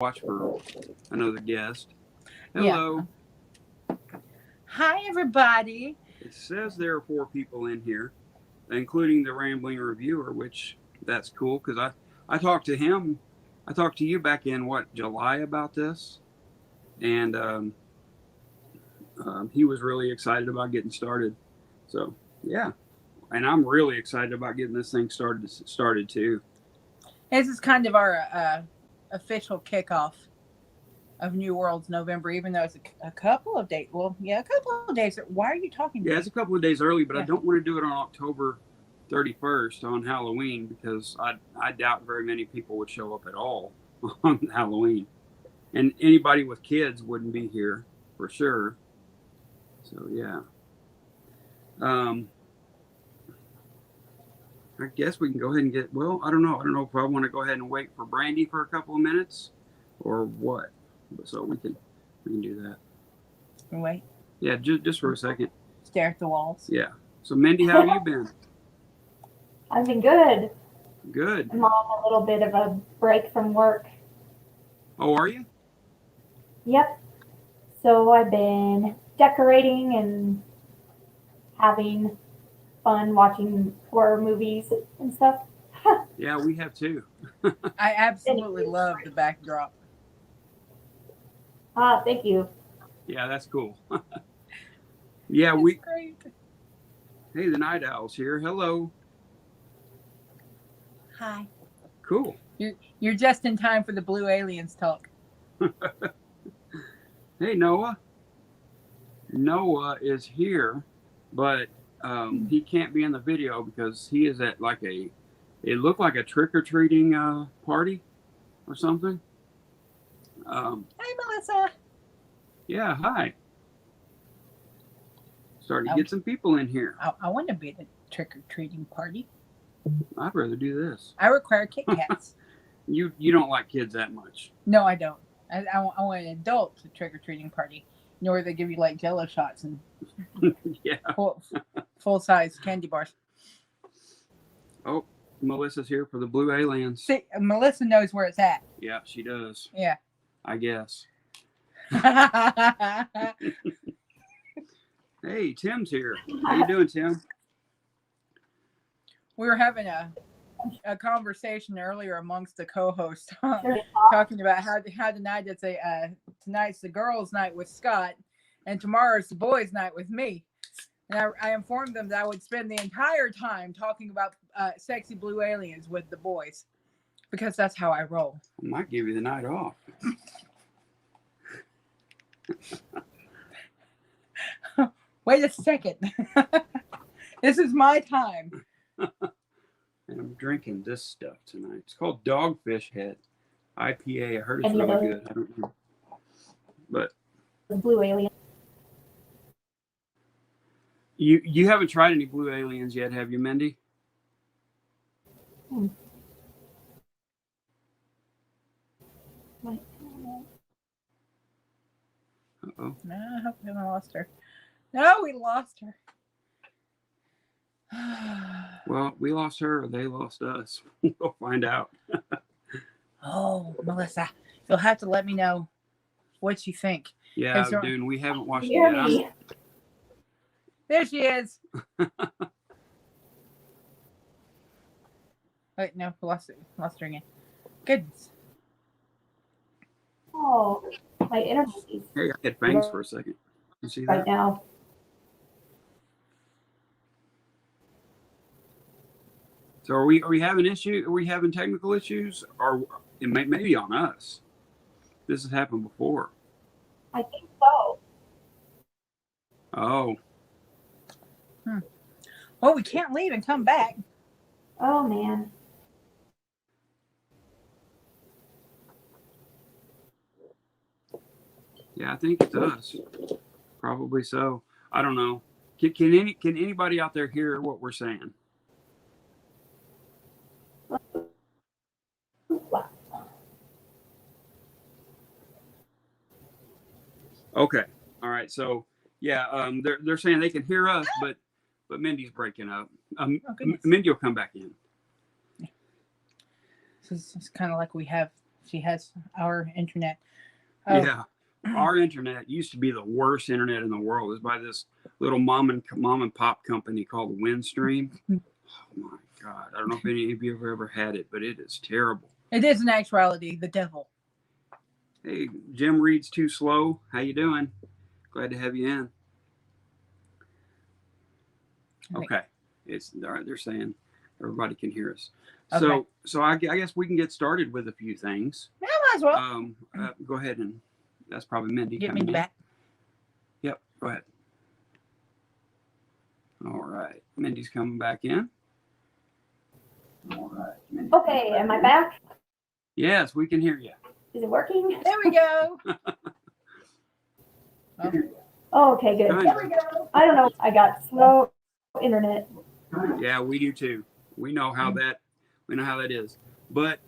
watch for another guest. Yeah. Hello. Hi, everybody. It says there are 4 people in here, including the rambling reviewer, which that's cool because I talked to him. I talked to you back in July about this, and he was really excited about getting started. So yeah, and I'm really excited about getting this thing started too. This is kind of our official kickoff of New Worlds November, even though it's a couple of days. Well, yeah, a couple of days. Why are you talking to Yeah, me? it's a couple of days early, but I don't want to do it on October 31st on Halloween because I doubt very many people would show up at all on Halloween. And anybody with kids wouldn't be here for sure. So, yeah. I guess we can go ahead and well, I don't know. I don't know if I want to go ahead and wait for Brandy for a couple of minutes or what. So we can do that. Wait. Yeah, just for a second. Stare at the walls. Yeah. So, Mindy, how have you been? I've been good. Good. I'm on a little bit of a break from work. Oh, are you? Yep. So I've been decorating and having fun watching horror movies and stuff. Yeah, we have too. I absolutely love the backdrop. Thank you. Yeah, that's cool. Yeah, It's great. Hey, the Night Owl's here. Hello. Hi. Cool. You're just in time for the Blue Aliens talk. Hey, Noah. Noah is here, but he can't be in the video because he is at it looked like a trick-or-treating party or something. Hi, Melissa. Yeah, hi. Starting to get some people in here. I want to be at a trick-or-treating party. I'd rather do this. I require Kit Kats. You don't like kids that much. No, I don't. I want an adult trick-or-treating party. Where they give you like Jello shots and Yeah. full-size candy bars. Oh, Melissa's here for the Blue Aliens. See, Melissa knows where it's at. Yeah, she does. Yeah. I guess. Hey, Tim's here. How you doing, Tim? We were having a conversation earlier amongst the co-hosts, talking about how tonight tonight's the girls' night with Scott, and tomorrow's the boys' night with me. And I informed them that I would spend the entire time talking about sexy blue aliens with the boys, because that's how I roll. I might give you the night off. Wait a second. This is my time. And I'm drinking this stuff tonight. It's called Dogfish Head IPA. I heard it's really good. I don't know. But The Blue Alien. you haven't tried any Blue Aliens yet, have you, Mindy? Hmm. Uh-oh. No, I hope we haven't lost her. No, we lost her. Well, we lost her or they lost us. We'll find out. Oh, Melissa, you'll have to let me know what you think. Yeah, Hey, dude, we haven't watched it Hear yet. me. There she is. Wait, no, lost her again. Goodness. Oh, my internet is Hey, I had fangs for a second. You see that? right now. So are we having issue? Are we having technical issues? Or it may be on us. This has happened before. I think so. Oh. Well, we can't leave and come back. Oh man. Yeah, I think it's us. Probably so. I don't know. Can anybody out there hear what we're saying? Okay. All right. So yeah, they're saying they can hear us, but Mindy's breaking up. goodness. Mindy will come back in. It's kind of like we have she has our internet. Oh, Yeah. Our internet used to be the worst internet in the world. It's by this little mom and pop company called Windstream. Oh my God. I don't know if any of you have ever had it, but it is terrible. it is in actuality the devil. Hey, Jim reads too slow. How you doing? Glad to have you in. Okay. They're saying everybody can hear us. Okay. So I guess we can get started with a few things. Yeah, might as well. Go ahead, and that's probably Mindy. Get coming me in. back. Yep, go ahead. All right, Mindy's coming back in. All right. Mindy. Okay, am I back? Yes, we can hear you. Is it working? There we go. Oh, okay, good. Kind There we go. I don't know. I got slow internet. Yeah, we do too. We know how that is. But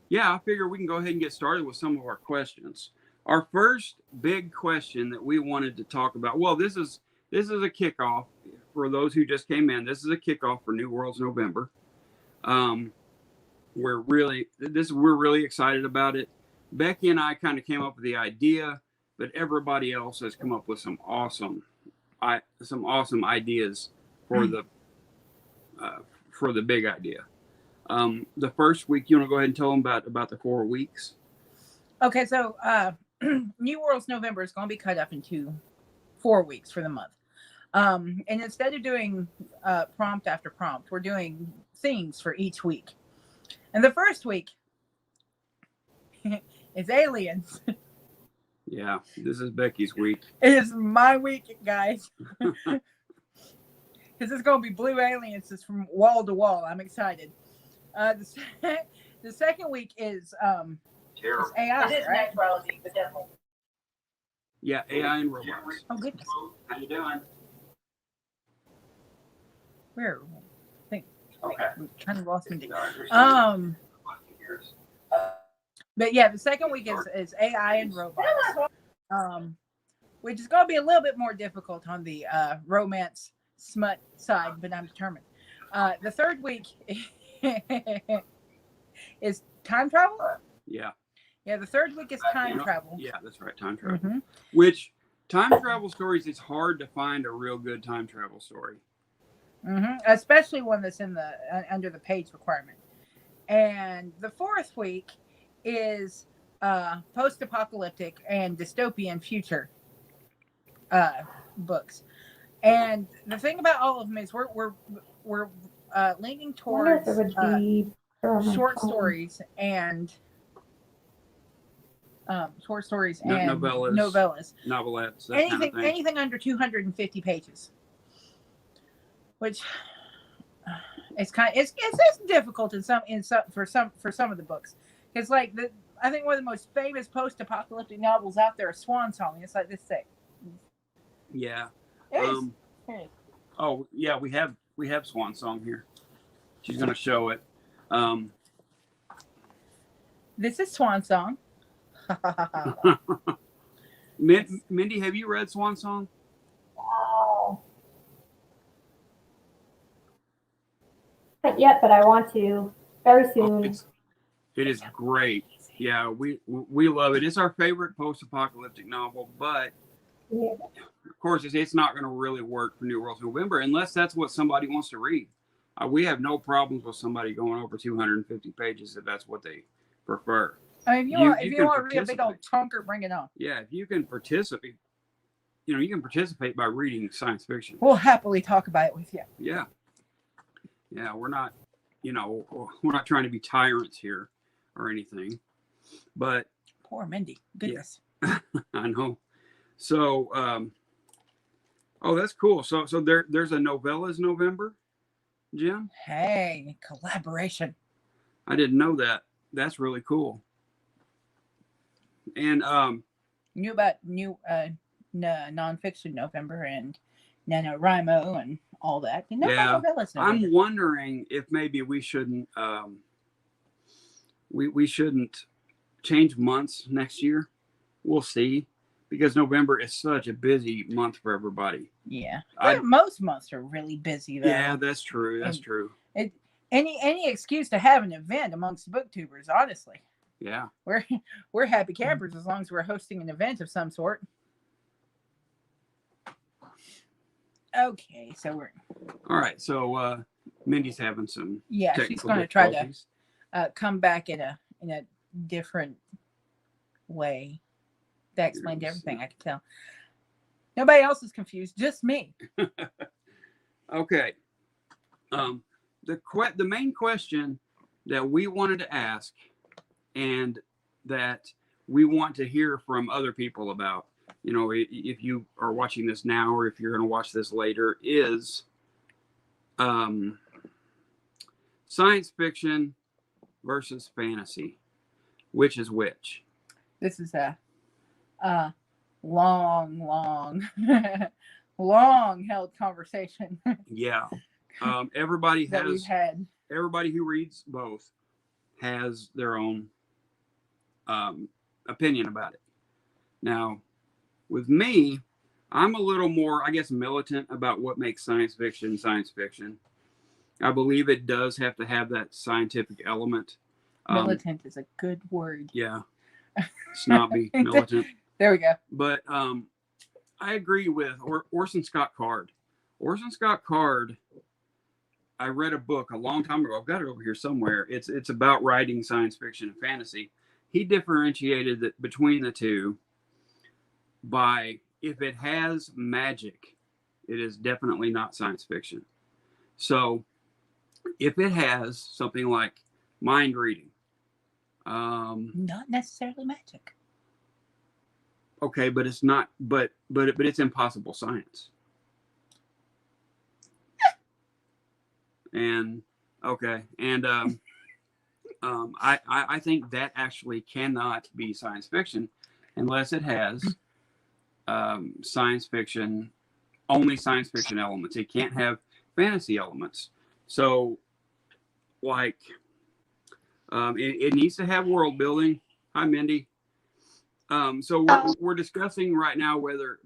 yeah, I figure we can go ahead and get started with some of our questions. Our first big question that we wanted to talk about. Well, this is a kickoff for those who just came in. This is a kickoff for New Worlds November. We're really excited about it. Becky and I kind of came up with the idea, but everybody else has come up with some awesome ideas for the big idea. The first week, you want to go ahead and tell them about the 4 weeks? Okay, so New Worlds November is going to be cut up into 4 weeks for the month. And instead of doing prompt after prompt, we're doing themes for each week. And the first week is aliens. Yeah, this is Becky's week. It is my week, guys. Because it's going to be blue aliens just from wall to wall. I'm excited. The second week is AI. It is right? naturality, the devil. Yeah, AI and robots. Oh, goodness. How you doing? Where? I think Okay. we kind of lost me. Um. But yeah, the second week is AI and robots. Which is going to be a little bit more difficult on the romance smut side, but I'm determined. The third week is time travel. Yeah. Yeah, the third week is time travel. Yeah, that's right. Time travel. Mm-hmm. Which time travel stories? It's hard to find a real good time travel story. Mm-hmm. Especially one that's in the under the page requirement. And the fourth week is post-apocalyptic and dystopian future books. And the thing about all of them is we're leaning towards short stories and novellas. Novelettes. That Anything kind of thing. anything under 250 pages. Which it's difficult for some of the books. It's like I think one of the most famous post-apocalyptic novels out there is Swan Song. It's like this thing. Yeah. Here Oh yeah, we have Swan Song here. She's gonna show it. This is Swan Song. Mindy, have you read Swan Song? Oh. Not yet, but I want to very soon. It is great. Yeah, we love it. It's our favorite post-apocalyptic novel, but Yeah. of course, it's not going to really work for New Worlds November unless that's what somebody wants to read. We have no problems with somebody going over 250 pages if that's what they prefer. I mean, if you want to read a big old chunker, bring it on. Yeah, if you can participate, you can participate by reading science fiction. We'll happily talk about it with you. Yeah. Yeah, we're not trying to be tyrants here or anything, but Poor Mindy. Goodness. Yeah. I know. So, that's cool. So there's a novellas November, Jim? Hey, collaboration. I didn't know that. That's really cool. And Knew about nonfiction November and NaNoWriMo and all that. You know about novellas November. I'm wondering if maybe we shouldn't we shouldn't change months next year. We'll see, because November is such a busy month for everybody. Yeah, most months are really busy though. Yeah, that's true. That's true. Any excuse to have an event amongst booktubers, honestly. Yeah. We're happy campers as long as we're hosting an event of some sort. Okay, so we're All right. So Mindy's having some she's technical going to try difficulties. to come back in a different way. That explained everything, I could tell. Nobody else is confused, just me. Okay. The main question that we wanted to ask and that we want to hear from other people about, you know, if you are watching this now or if you're going to watch this later, is science fiction versus fantasy. Which is which? This is a long long held conversation. Yeah. Everybody that we've had. Everybody who reads both has their own opinion about it. Now, with me, I'm a little more, I guess, militant about what makes science fiction science fiction. I believe it does have to have that scientific element. Militant is a good word. Yeah. Snobby, militant. There we go. But I agree with Orson Scott Card. Orson Scott Card, I read a book a long time ago. I've got it over here somewhere. It's about writing science fiction and fantasy. He differentiated between the two by if it has magic, it is definitely not science fiction. So if it has something like mind reading, not necessarily magic. Okay, but it's not. But it's impossible science. And okay, and I think that actually cannot be science fiction unless it has science fiction, only science fiction elements. It can't have fantasy elements. So, like, it needs to have world building. Hi, Mindy. So we're discussing right now whether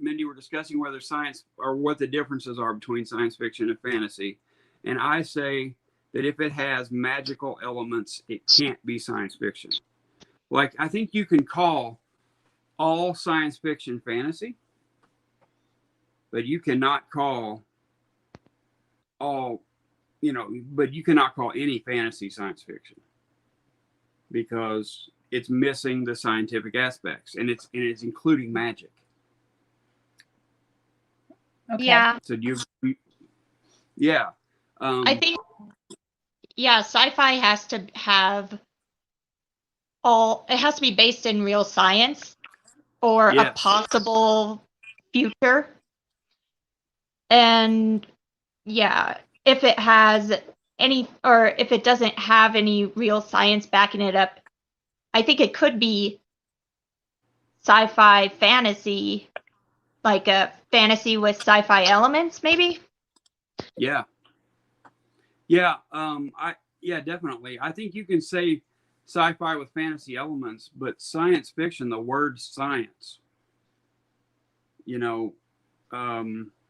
science or what the differences are between science fiction and fantasy. And I say that if it has magical elements, it can't be science fiction. Like, I think you can call all science fiction fantasy, but you cannot call you cannot call any fantasy science fiction because it's missing the scientific aspects and it's including magic. Okay. Yeah. So yeah. I think, sci-fi has to have it has to be based in real science or a possible future. And if it has if it doesn't have any real science backing it up, I think it could be sci-fi fantasy, like a fantasy with sci-fi elements, maybe. Yeah. Definitely. I think you can say sci-fi with fantasy elements, but science fiction, the word science,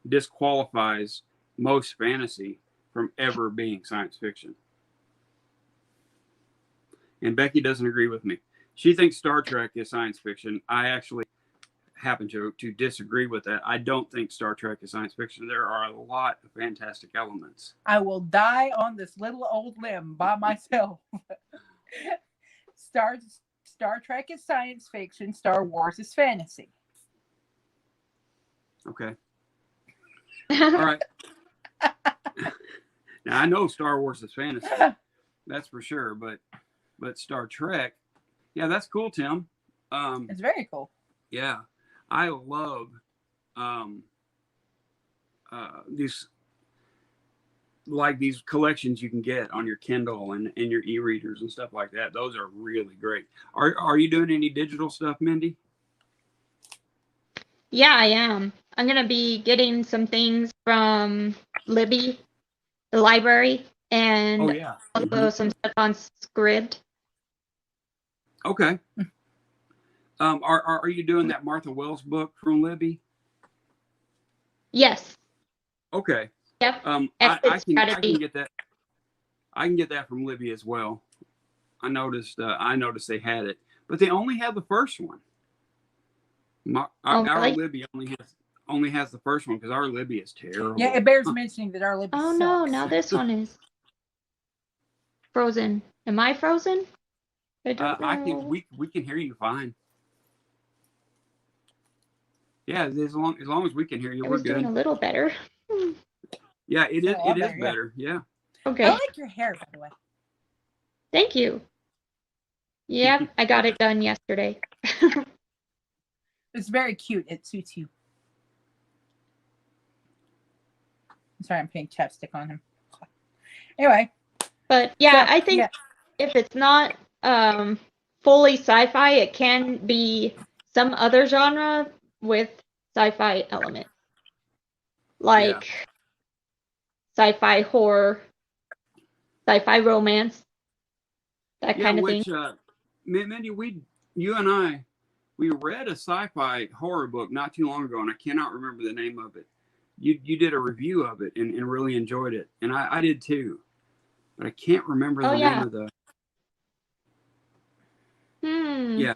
disqualifies most fantasy from ever being science fiction. And Becky doesn't agree with me. She thinks Star Trek is science fiction. I actually happen to disagree with that. I don't think Star Trek is science fiction. There are a lot of fantastic elements. I will die on this little old limb by myself. Star Trek is science fiction. Star Wars is fantasy. Okay. All right. Now I know Star Wars is fantasy. That's for sure. But Star Trek, that's cool, Tim. It's very cool. Yeah. I love these collections you can get on your Kindle and your e-readers and stuff like that. Those are really great. Are you doing any digital stuff, Mindy? Yeah, I am. I'm going to be getting some things from Libby, the library, and also some stuff on Scribd. Okay. Are you doing that Martha Wells book from Libby? Yes. Okay. Yep. I can get that. I can get that from Libby as well. I noticed they had it, but they only have the first one. Our really? Libby only has the first one because our Libby is terrible. Yeah, it bears mentioning that our Libby Oh sucks. no, now this one is frozen. Am I frozen? I don't know. We can hear you fine. Yeah, as long as we can hear you, I we're was doing good. a little better. Yeah, it is. a lot It is better, yeah. better. Yeah. Okay. I like your hair, by the way. Thank you. Yep, I got it done yesterday. It's very cute. It suits you. I'm sorry, I'm putting chapstick on him. Anyway. But yeah, So, I think if it's not fully sci-fi, it can be some other genre with sci-fi elements. Like sci-fi horror, sci-fi romance, that kind of thing. Mindy, you and I, we read a sci-fi horror book not too long ago, and I cannot remember the name of it. You did a review of it and really enjoyed it, and I did too, but I can't remember the name of the. Yeah,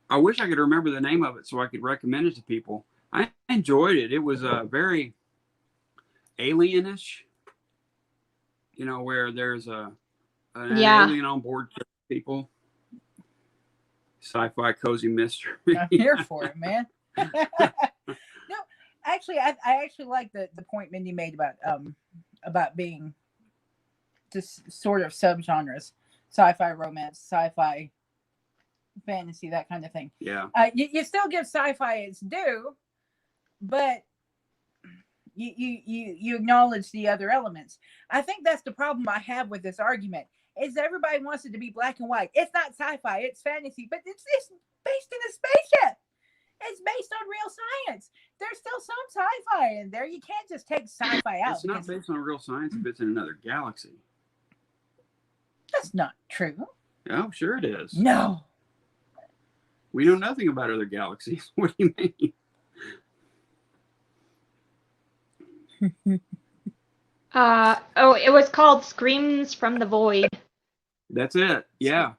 I wish I could remember the name of it so I could recommend it to people. I enjoyed it. It was very alienish, where there's an alien on board people. Sci-fi cozy mystery. I'm here for it, man. No, actually, I actually like the point Mindy made about being just sort of subgenres, sci-fi romance, sci-fi fantasy, that kind of thing. Yeah. You still give sci-fi its due, but you acknowledge the other elements. I think that's the problem I have with this argument. Is everybody wants it to be black and white. It's not sci-fi, it's fantasy, but it's based in a spaceship. It's based on real science. There's still some sci-fi in there. You can't just take sci-fi out. It's not based on real science if it's in another galaxy. That's not true. Oh, sure it is. No. We know nothing about other galaxies. What do you mean? It was called Screams from the Void. That's it. Yeah.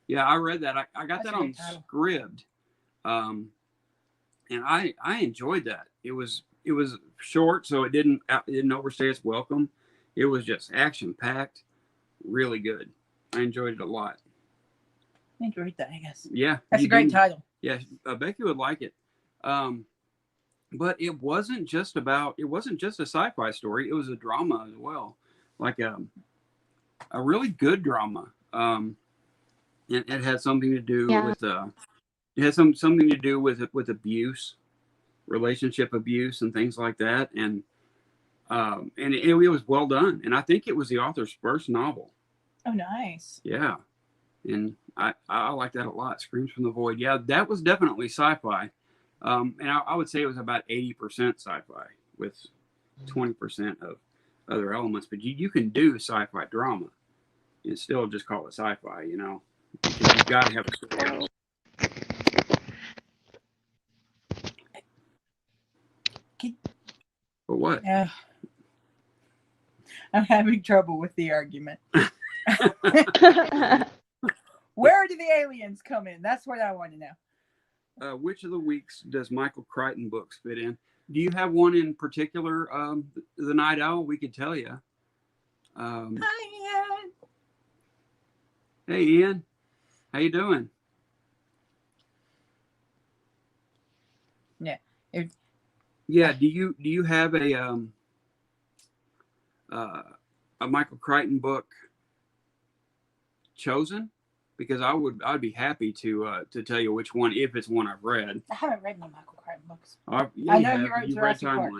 Yeah, I read that. I got that on Scribd. And I enjoyed that. It was short, so it didn't overstay its welcome. It was just action packed, really good. I enjoyed it a lot. I need to read that, I guess. Yeah. That's a great title. Yeah, Becky would like it. But it wasn't just a sci-fi story. It was a drama as well, like a really good drama. It had something to do with it had something to do with abuse, relationship abuse, and things like that. And it was well done. And I think it was the author's first novel. Oh, nice. Yeah, and I like that a lot. Screams from the Void. Yeah, that was definitely sci-fi. And I would say it was about 80% sci-fi with 20% of other elements. But you can do sci-fi drama and still just call it sci-fi, because you've got to have a story. But what? I'm having trouble with the argument. Where do the aliens come in? That's what I want to know. Which of the weeks does Michael Crichton books fit in? Do you have one in particular? The Night Owl, we could tell you. Hi, Ian. Hey, Ian. How you doing? Yeah. Yeah. Do you have a Michael Crichton book chosen? Because I'd be happy to tell you which one, if it's one I've read. I haven't read any Michael Crichton books. Yeah, I know you wrote Jurassic Park.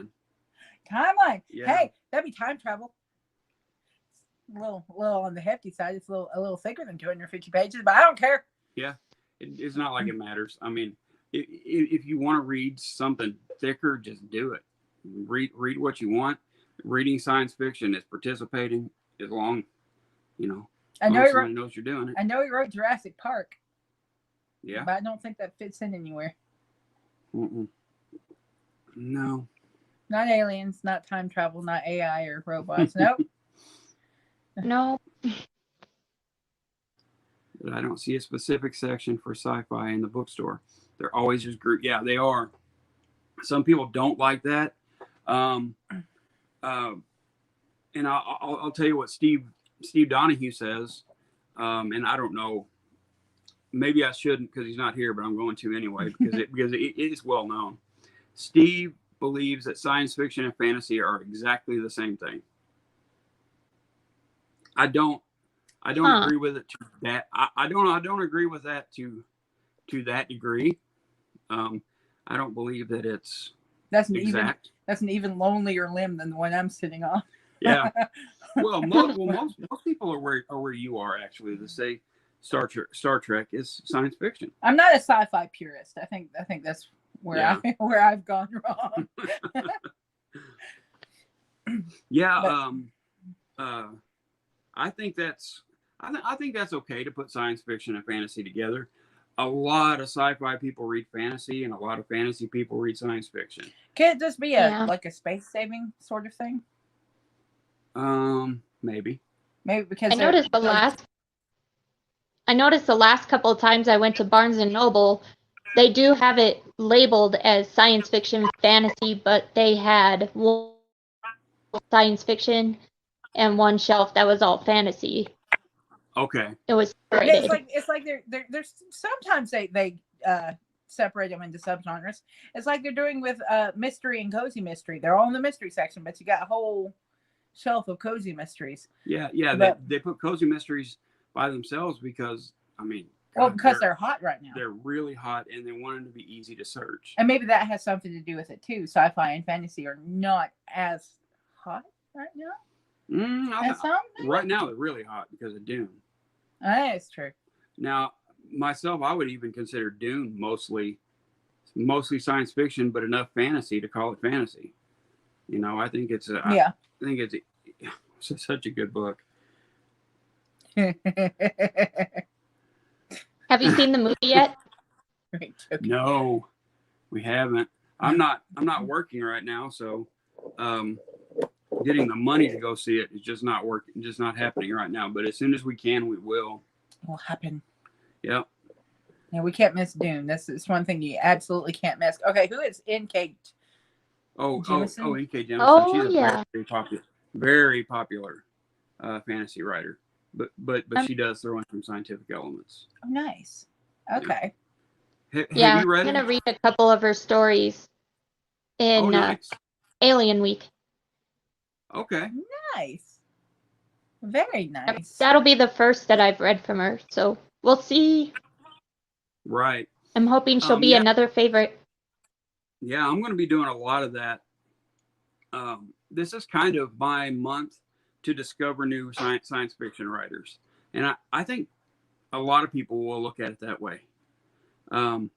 Timeline. Yeah. Hey, that'd be time travel. A little on the hefty side. It's a little thicker than 250 pages, but I don't care. Yeah, it's not like it matters. I mean, if you want to read something thicker, just do it. Read what you want. Reading science fiction is participating as long, I know he someone knows you're doing it. I know he wrote Jurassic Park. Yeah. But I don't think that fits in anywhere. Mm-mm. No. Not aliens, not time travel, not AI or robots. Nope. No. But I don't see a specific section for sci-fi in the bookstore. They're always just group. Yeah, they are. Some people don't like that. And I'll tell you what Steve Donahue says. And I don't know. Maybe I shouldn't because he's not here, but I'm going to anyway because it is well known. Steve believes that science fiction and fantasy are exactly the same thing. I don't agree with it to that. I don't agree with that to that degree. I don't believe that it's That's an exact. That's an even lonelier limb than the one I'm sitting on. Yeah. Well, most people are where you are actually. To say Star Trek is science fiction. I'm not a sci-fi purist. I think that's where where I've gone wrong. Yeah. I think that's okay to put science fiction and fantasy together. A lot of sci-fi people read fantasy, and a lot of fantasy people read science fiction. Can it just be like a space saving sort of thing? Maybe because I noticed the last couple of times I went to Barnes and Noble, they do have it labeled as science fiction fantasy, but they had one science fiction and one shelf that was all fantasy. Okay. It was separated. It's like they're sometimes they separate them into subgenres. It's like they're doing with mystery and cozy mystery. They're all in the mystery section, but you got a whole shelf of cozy mysteries. Yeah. They put cozy mysteries by themselves because because they're hot right now. They're really hot, and they want them to be easy to search. And maybe that has something to do with it too. Sci-fi and fantasy are not as hot right now. Right now they're really hot because of Dune. That's true. Now, myself, I would even consider Dune mostly science fiction, but enough fantasy to call it fantasy. I think it's such a good book. Have you seen the movie yet? No, we haven't. I'm not working right now, so getting the money to go see it is just not working, just not happening right now. But as soon as we can, we will. It will happen. Yep. Yeah, we can't miss Dune. It's one thing you absolutely can't miss. Okay, who is N.K. Jemisin? N.K. Jemisin. Oh, She's yeah. a very popular fantasy writer. But she does throw in some scientific elements. Oh, nice. Okay. Have you read I'm going to read a couple of her stories in nice. Alien Week. Okay. Nice. Very nice. That'll be the first that I've read from her, so we'll see. Right. I'm hoping she'll be another favorite. Yeah, I'm going to be doing a lot of that. This is kind of my month to discover new science fiction writers. And I think a lot of people will look at it that way. Now,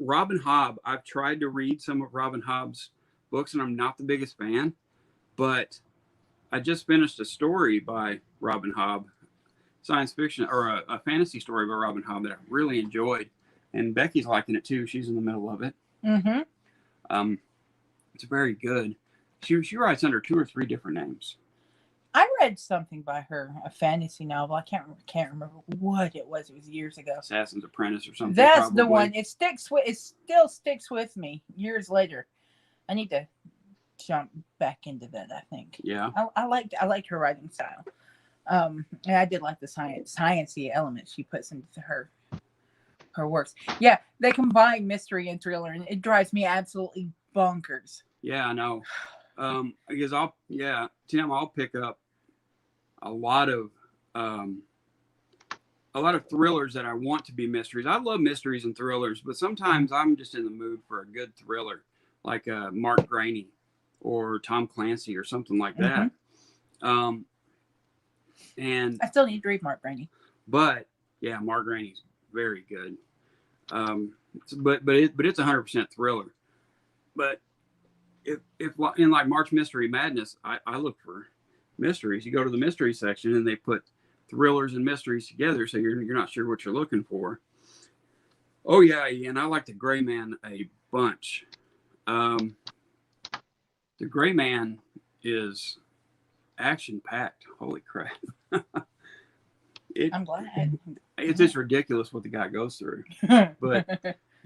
Robin Hobb, I've tried to read some of Robin Hobb's books, and I'm not the biggest fan, but I just finished a story by Robin Hobb, science fiction, or a fantasy story by Robin Hobb that I really enjoyed. And Becky's liking it too. She's in the middle of it. Mm-hmm. It's very good. She writes under 2 or 3 different names. I read something by her, a fantasy novel. I can't remember what it was. It was years ago. Assassin's Apprentice or something. That's probably. the one. It still sticks with me years later. I need to jump back into that, I think. Yeah. I liked her writing style. And I did like the sciencey elements she puts into her works. Yeah, they combine mystery and thriller, and it drives me absolutely bonkers. Yeah, I know. Because Tim, I'll pick up a lot of thrillers that I want to be mysteries. I love mysteries and thrillers, but sometimes I'm just in the mood for a good thriller, like Mark Graney or Tom Clancy or something like that. Mm-hmm. And I still need to read Mark Graney. But yeah, Mark Graney's very good. But it's 100% thriller. But if in like March Mystery Madness, I look for mysteries. You go to the mystery section and they put thrillers and mysteries together, so you're not sure what you're looking for. Oh yeah, and I like the Gray Man a bunch. The Gray Man is action packed. Holy crap! I'm glad. It's just ridiculous what the guy goes through, but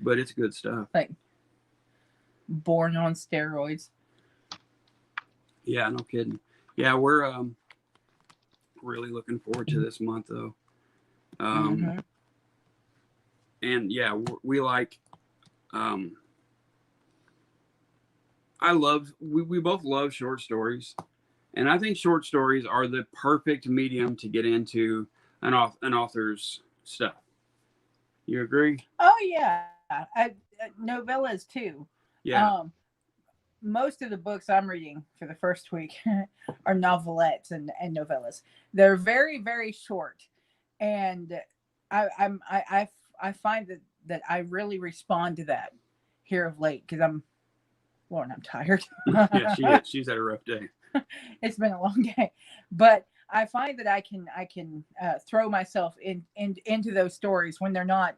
it's good stuff. Like born on steroids. Yeah, no kidding. Yeah, we're really looking forward to this month though. And yeah, we like. We both love short stories, and I think short stories are the perfect medium to get into an author's stuff. You agree? Oh yeah, novellas too. Yeah. Most of the books I'm reading for the first week are novelettes and novellas. They're very, very short, and I find that I really respond to that here of late because I'm tired. Yeah, she is. She's had a rough day. It's been a long day, but I find that I can throw myself into those stories when they're not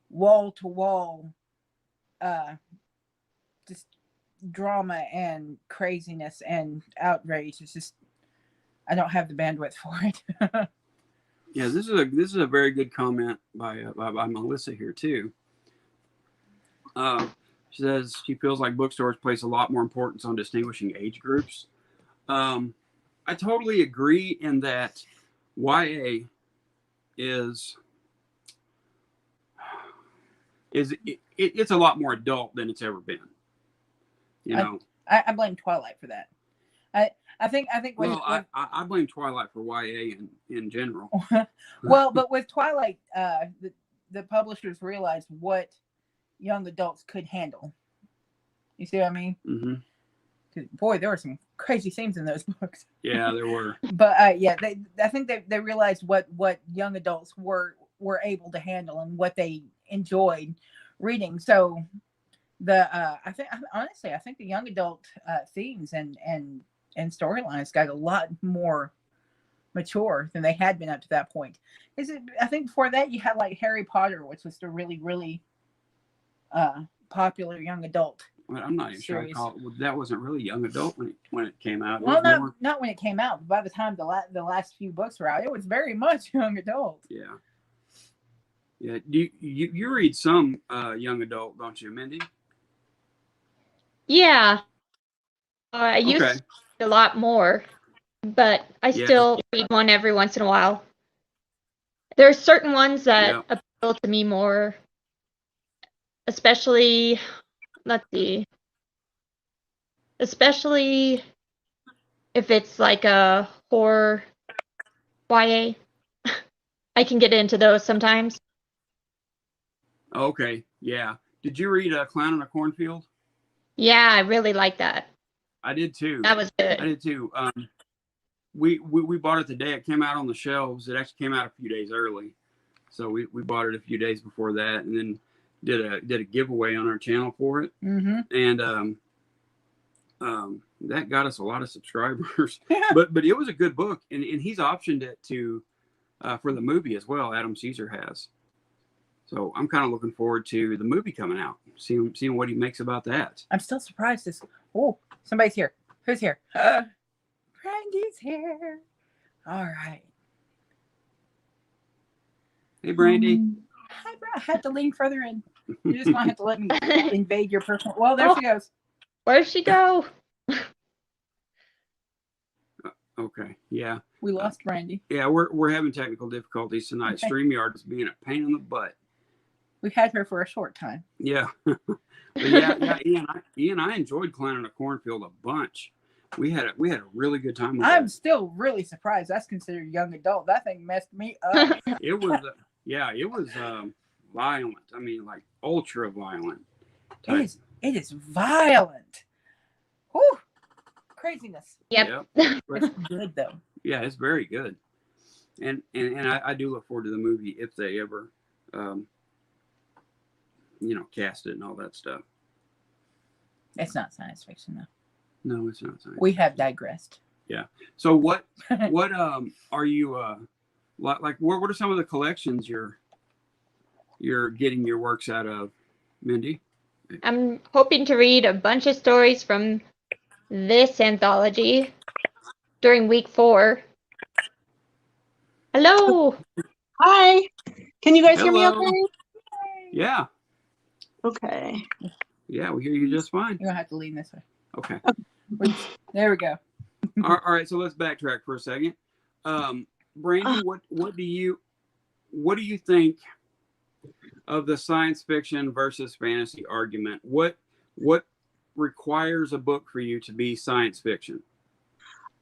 wall to wall, just drama and craziness and outrage. It's just I don't have the bandwidth for it. Yeah, this is a very good comment by Melissa here too. She says she feels like bookstores place a lot more importance on distinguishing age groups. I totally agree in that YA it's a lot more adult than it's ever been. You know, I blame Twilight for that. I think when, I blame Twilight for YA in general. Well, but with Twilight, the publishers realized what young adults could handle. You see what I mean? Mm-hmm. Boy, there were some crazy scenes in those books. Yeah, there were. But yeah, I think they realized what young adults were able to handle and what they enjoyed reading. So I think the young adult themes and storylines got a lot more mature than they had been up to that point. I think before that you had like Harry Potter, which was the really, really popular young adult. Well, I'm not even sure that wasn't really young adult when it came out. Well, not when it came out, but by the time the last few books were out, it was very much young adult. Yeah. Yeah. You read some young adult, don't you, Mindy? Yeah. I used to read a lot more, but I still read one every once in a while. There are certain ones that appeal to me more, especially if it's like a horror YA. I can get into those sometimes. Okay, yeah. Did you read Clown in a Cornfield? Yeah, I really like that. I did too. That was good. I did too. We bought it the day it came out on the shelves. It actually came out a few days early, so we bought it a few days before that, and then did a giveaway on our channel for it. Mm-hmm. And that got us a lot of subscribers. but it was a good book, and he's optioned it to for the movie as well. Adam Caesar has. So I'm kind of looking forward to the movie coming out, seeing what he makes about that. I'm still surprised. Somebody's here. Who's here? Brandy's here. All right. Hey, Brandy. Hi, I had to lean further in. You're just gonna have to let me invade your personal. Well, there she goes. Where'd she go? Okay. Yeah. We lost Brandy. Yeah, we're having technical difficulties tonight. Okay. StreamYard is being a pain in the butt. We had her for a short time. Yeah. But yeah, Ian, I enjoyed Clown in a Cornfield a bunch. We had a really good time with I'm still really surprised. That's considered young adult. That thing messed me up. It was violent. I mean, like ultra violent. It is violent. Whew. Craziness. Yep. It's good though. Yeah, it's very good. And I do look forward to the movie if they ever cast it and all that stuff. It's not science fiction though. No, it's not science. We have digressed. Yeah. So what are you like what are some of the collections you're getting your works out of, Mindy? I'm hoping to read a bunch of stories from this anthology during week 4. Hello. Hi. Can you guys hear me Hello. okay? Yeah. Okay. Yeah, we hear you just fine. You're gonna have to lean this way. Okay. There we go. All right. So let's backtrack for a second. Brandy, what do you think of the science fiction versus fantasy argument? What requires a book for you to be science fiction?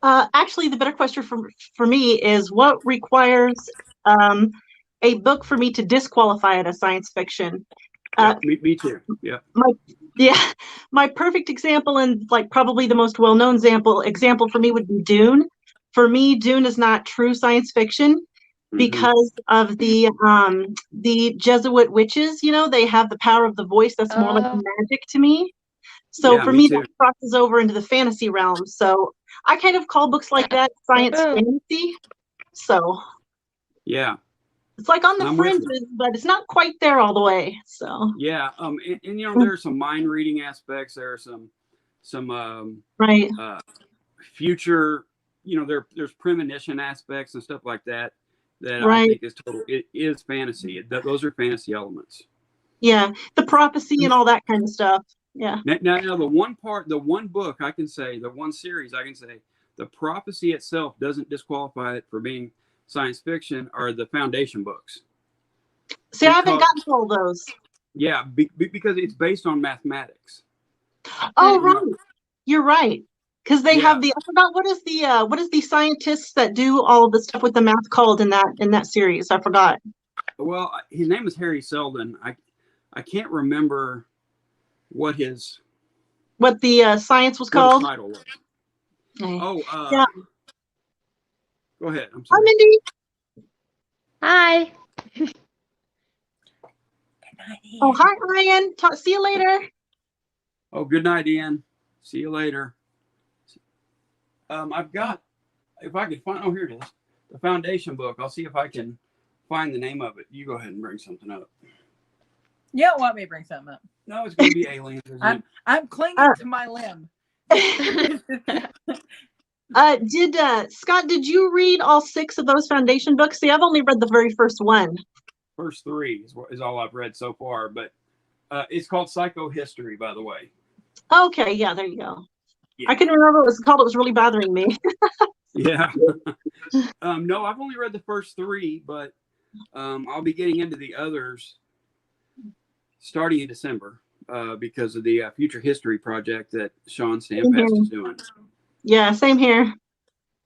Actually, the better question for me is what requires a book for me to disqualify it as science fiction? Me too. Yeah. My perfect example, and like probably the most well-known example for me would be Dune. For me, Dune is not true science fiction because of the Jesuit witches. You know, they have the power of the voice. That's more like magic to me. So Yeah, for me me, too. that crosses over into the fantasy realm. So I kind of call books like that science fantasy. So yeah, it's like on the I'm with you. fringes, but it's not quite there all the way. So Yeah. And you know, there are some mind reading aspects. There are some right. Future. You know, there's premonition aspects and stuff like that I Right. think is total. It is fantasy. Those are fantasy elements. Yeah, the prophecy and all that kind of stuff. Yeah. Now the one book I can say, the one series I can say, the prophecy itself doesn't disqualify it for being science fiction, are the foundation books. See, I haven't gotten to all those. Yeah, because it's based on mathematics. Oh, You right. know, You're right. Because they have I forgot what is the scientists that do all of the stuff with the math called in that series? I forgot. well, his name is Harry Seldon. I can't remember what the science was what called. his title was. Okay. Oh, yeah. Go ahead. I'm Hi, sorry. Mindy. Hi. Oh, hi, Ryan. See you later. Oh, good night, Ian. See you later. I've got, if I could find, here it is, the foundation book. I'll see if I can find the name of it. You go ahead and bring something up. You don't want me to bring something up. No, it's going to be aliens, isn't it? I'm clinging to my limb. Scott, did you read all 6 of those foundation books? See, I've only read the very first one. First 3 is all I've read so far, but it's called Psychohistory, by the way. Okay, yeah, there you go. Yeah. I couldn't remember what it was called. It was really bothering me. Yeah. No, I've only read the first 3, but I'll be getting into the others starting in December because of the Future History project that Sean Stampast is doing. Yeah, same here.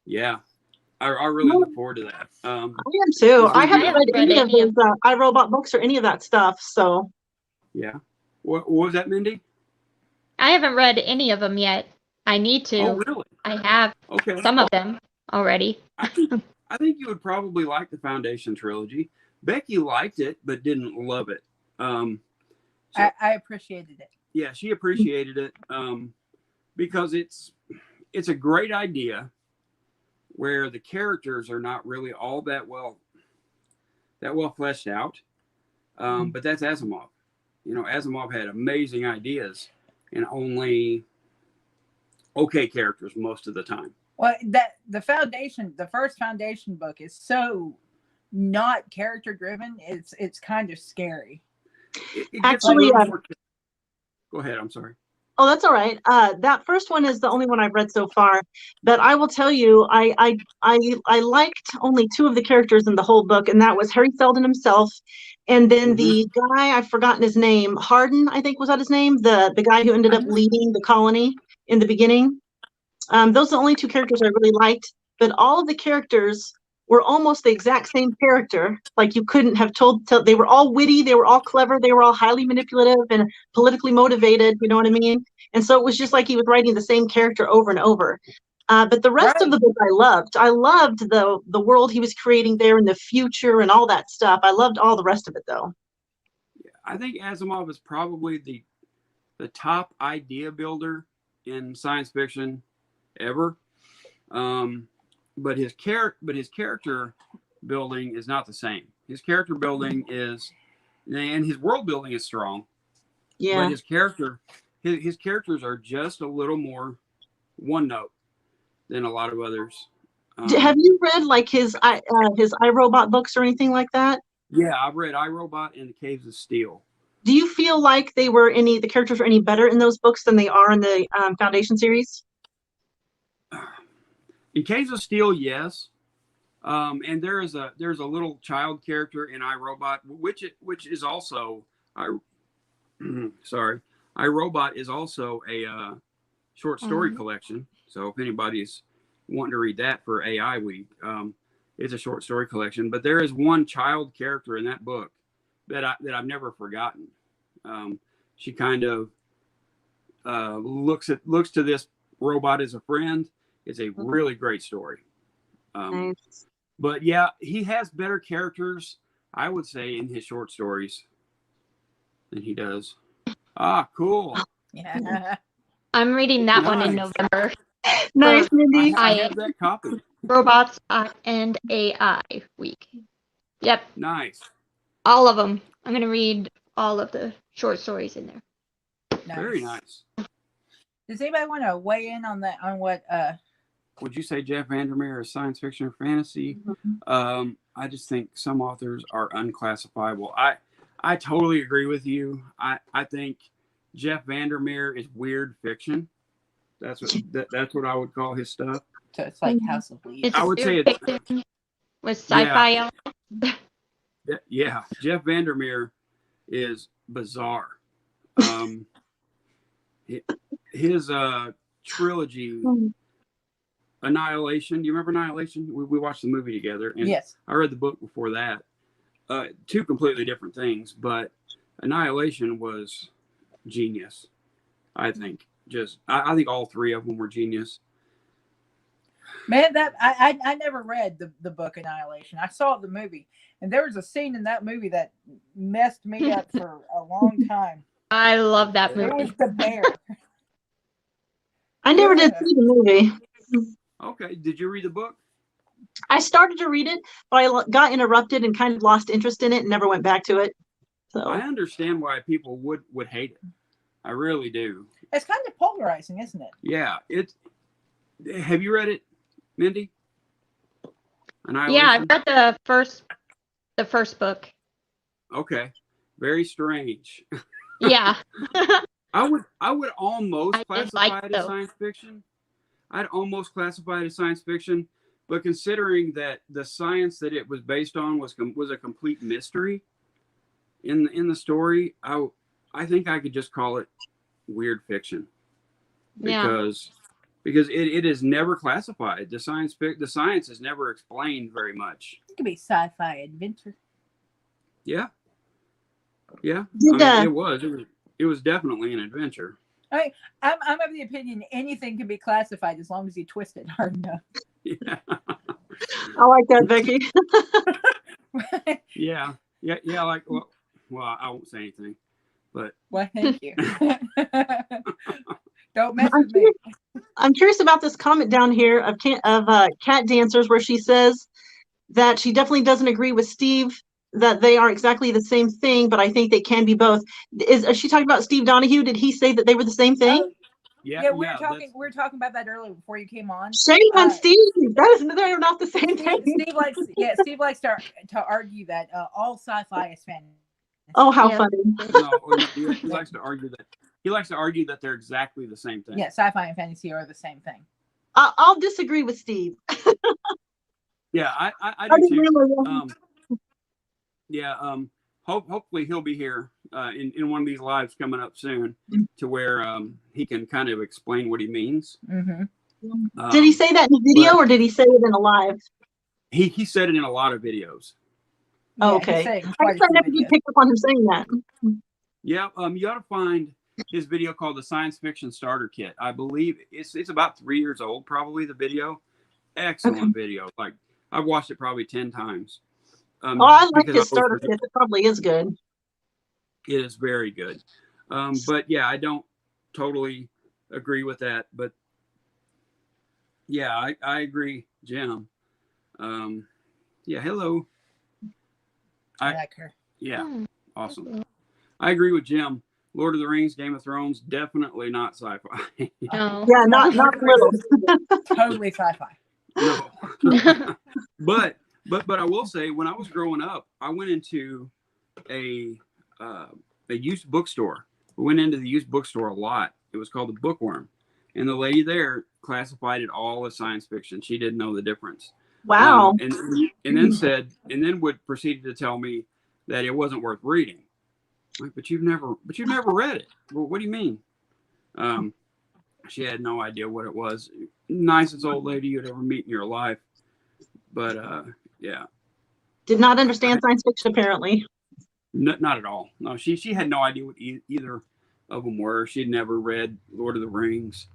Yeah. I really look forward to that. I am too. I haven't read any of those iRobot books or any of that stuff. So. Yeah. What was that, Mindy? I haven't read any of them yet. I need to. Oh, really? I have some of them already. I think you would probably like the Foundation trilogy. Becky liked it, but didn't love it. I appreciated it. Yeah, she appreciated it because it's a great idea where the characters are not really all that well fleshed out. But that's Asimov. You know, Asimov had amazing ideas and only okay characters most of the time. Well, the first Foundation book is so not character driven. It's kind of scary. Actually, go ahead. I'm sorry. Oh, that's all right. That first one is the only one I've read so far, but I will tell you, I liked only 2 of the characters in the whole book, and that was Harry Seldon himself, and then the guy, I've forgotten his name, Hardin, I think was that his name, the guy who ended up leading the colony in the beginning. Those are the only 2 characters I really liked, but all of the characters were almost the exact same character. Like you couldn't have they were all witty, they were all clever, they were all highly manipulative and politically motivated, you know what I mean? And so it was just like he was writing the same character over and over. But the rest of the book I loved. I loved the world he was creating there in the future and all that stuff. I loved all the rest of it though. Yeah, I think Asimov is probably the top idea builder in science fiction ever. But his character building is not the same. His character building and his world building is strong. Yeah. But his characters are just a little more one note. than a lot of others. Have you read like his iRobot books or anything like that? Yeah, I've read iRobot and the Caves of Steel. Do you feel like the characters were any better in those books than they are in the Foundation series? In Caves of Steel, yes. And there's a little child character in iRobot, which is also iRobot is also a short story collection. So if anybody's wanting to read that for AI week, it's a short story collection. But there is one child character in that book that I've never forgotten. She kind of looks to this robot as a friend. It's a really great story. Nice. But yeah, he has better characters, I would say, in his short stories than he does. Ah, cool. Yeah. I'm reading that one in Nice. November. Nice, Mindy. I have that copy. Robots and AI week. Yep, Nice. all of them. I'm gonna read all of the short stories in there. Very nice. Does anybody want to weigh in on that? On what? Would you say Jeff Vandermeer is science fiction or fantasy? I just think some authors are unclassifiable. I totally agree with you. I think Jeff Vandermeer is weird fiction. That's what I would call his stuff. So it's like House of Leaves. It's I would say weird it's fiction with sci-fi elements. yeah. Jeff Vandermeer is bizarre. His trilogy, Annihilation. Do you remember Annihilation? We watched the movie together, and Yes. I read the book before that. Two completely different things, but Annihilation was genius. I think. I think all three of them were genius. Man, that I never read the book Annihilation. I saw the movie, and there was a scene in that movie that messed me up for a long time. I love that It movie. was the bear. I never did see the movie. Okay, did you read the book? I started to read it, but I got interrupted and kind of lost interest in it and never went back to it. So I understand why people would hate it. I really do. It's kind of polarizing, isn't it? Yeah, have you read it, Mindy? Annihilation? Yeah, I read the first book. Okay, very strange. Yeah. I would almost I did classify like it as those. science fiction. I'd almost classify it as science fiction, but considering that the science that it was based on was a complete mystery in the story, I think I could just call it weird fiction because it is never classified. The science is never explained very much. It could be sci-fi adventure. Yeah. Did, It was definitely an adventure. I'm of the opinion anything can be classified as long as you twist it hard enough. Yeah. I like that, Becky. Yeah. Like, well, I won't say anything, but Well, thank you. Don't mess with me. I'm curious about this comment down here of Cat Dancers, where she says that she definitely doesn't agree with Steve that they are exactly the same thing, but I think they can be both. Is she talking about Steve Donahue? Did he say that they were the same thing? Yeah, we were talking about that earlier before you came on. Shame on Steve. They're not the same thing. Steve likes to argue that all sci-fi is fantasy. Oh, how Yeah. funny! No, he likes to argue that they're exactly the same thing. Yeah, sci-fi and fantasy are the same thing. I'll disagree with Steve. Yeah, I I do didn't too. realize. Hopefully he'll be here in one of these lives coming up soon, to where he can kind of explain what he means. Mm-hmm. Did he say that in a video or did he say it in a live? He said it in a lot of videos. Oh, okay. I never did pick up on him saying that. Yeah, you ought to find his video called the Science Fiction Starter Kit. I believe it's about 3 years old, probably, the video. Excellent video. Like, I've watched it probably 10 times. I like his starter kit. It probably is good. It is very good. But yeah, I don't totally agree with that. But yeah, I agree, Jim. Yeah, hello. I like her. Yeah, awesome. I agree with Jim. Lord of the Rings, Game of Thrones, definitely not sci-fi. No. Yeah, not little. Totally sci-fi. No. but I will say, when I was growing up, I went into a used bookstore. We went into the used bookstore a lot. It was called the Bookworm, and the lady there classified it all as science fiction. She didn't know the difference. Wow. And then would proceed to tell me that it wasn't worth reading. Like, but you've never read it. Well, what do you mean? She had no idea what it was. Nicest old lady you'd ever meet in your life. But yeah. Did not understand science fiction, apparently. Not at all. No, she had no idea what either of them were. She'd never read Lord of the Rings.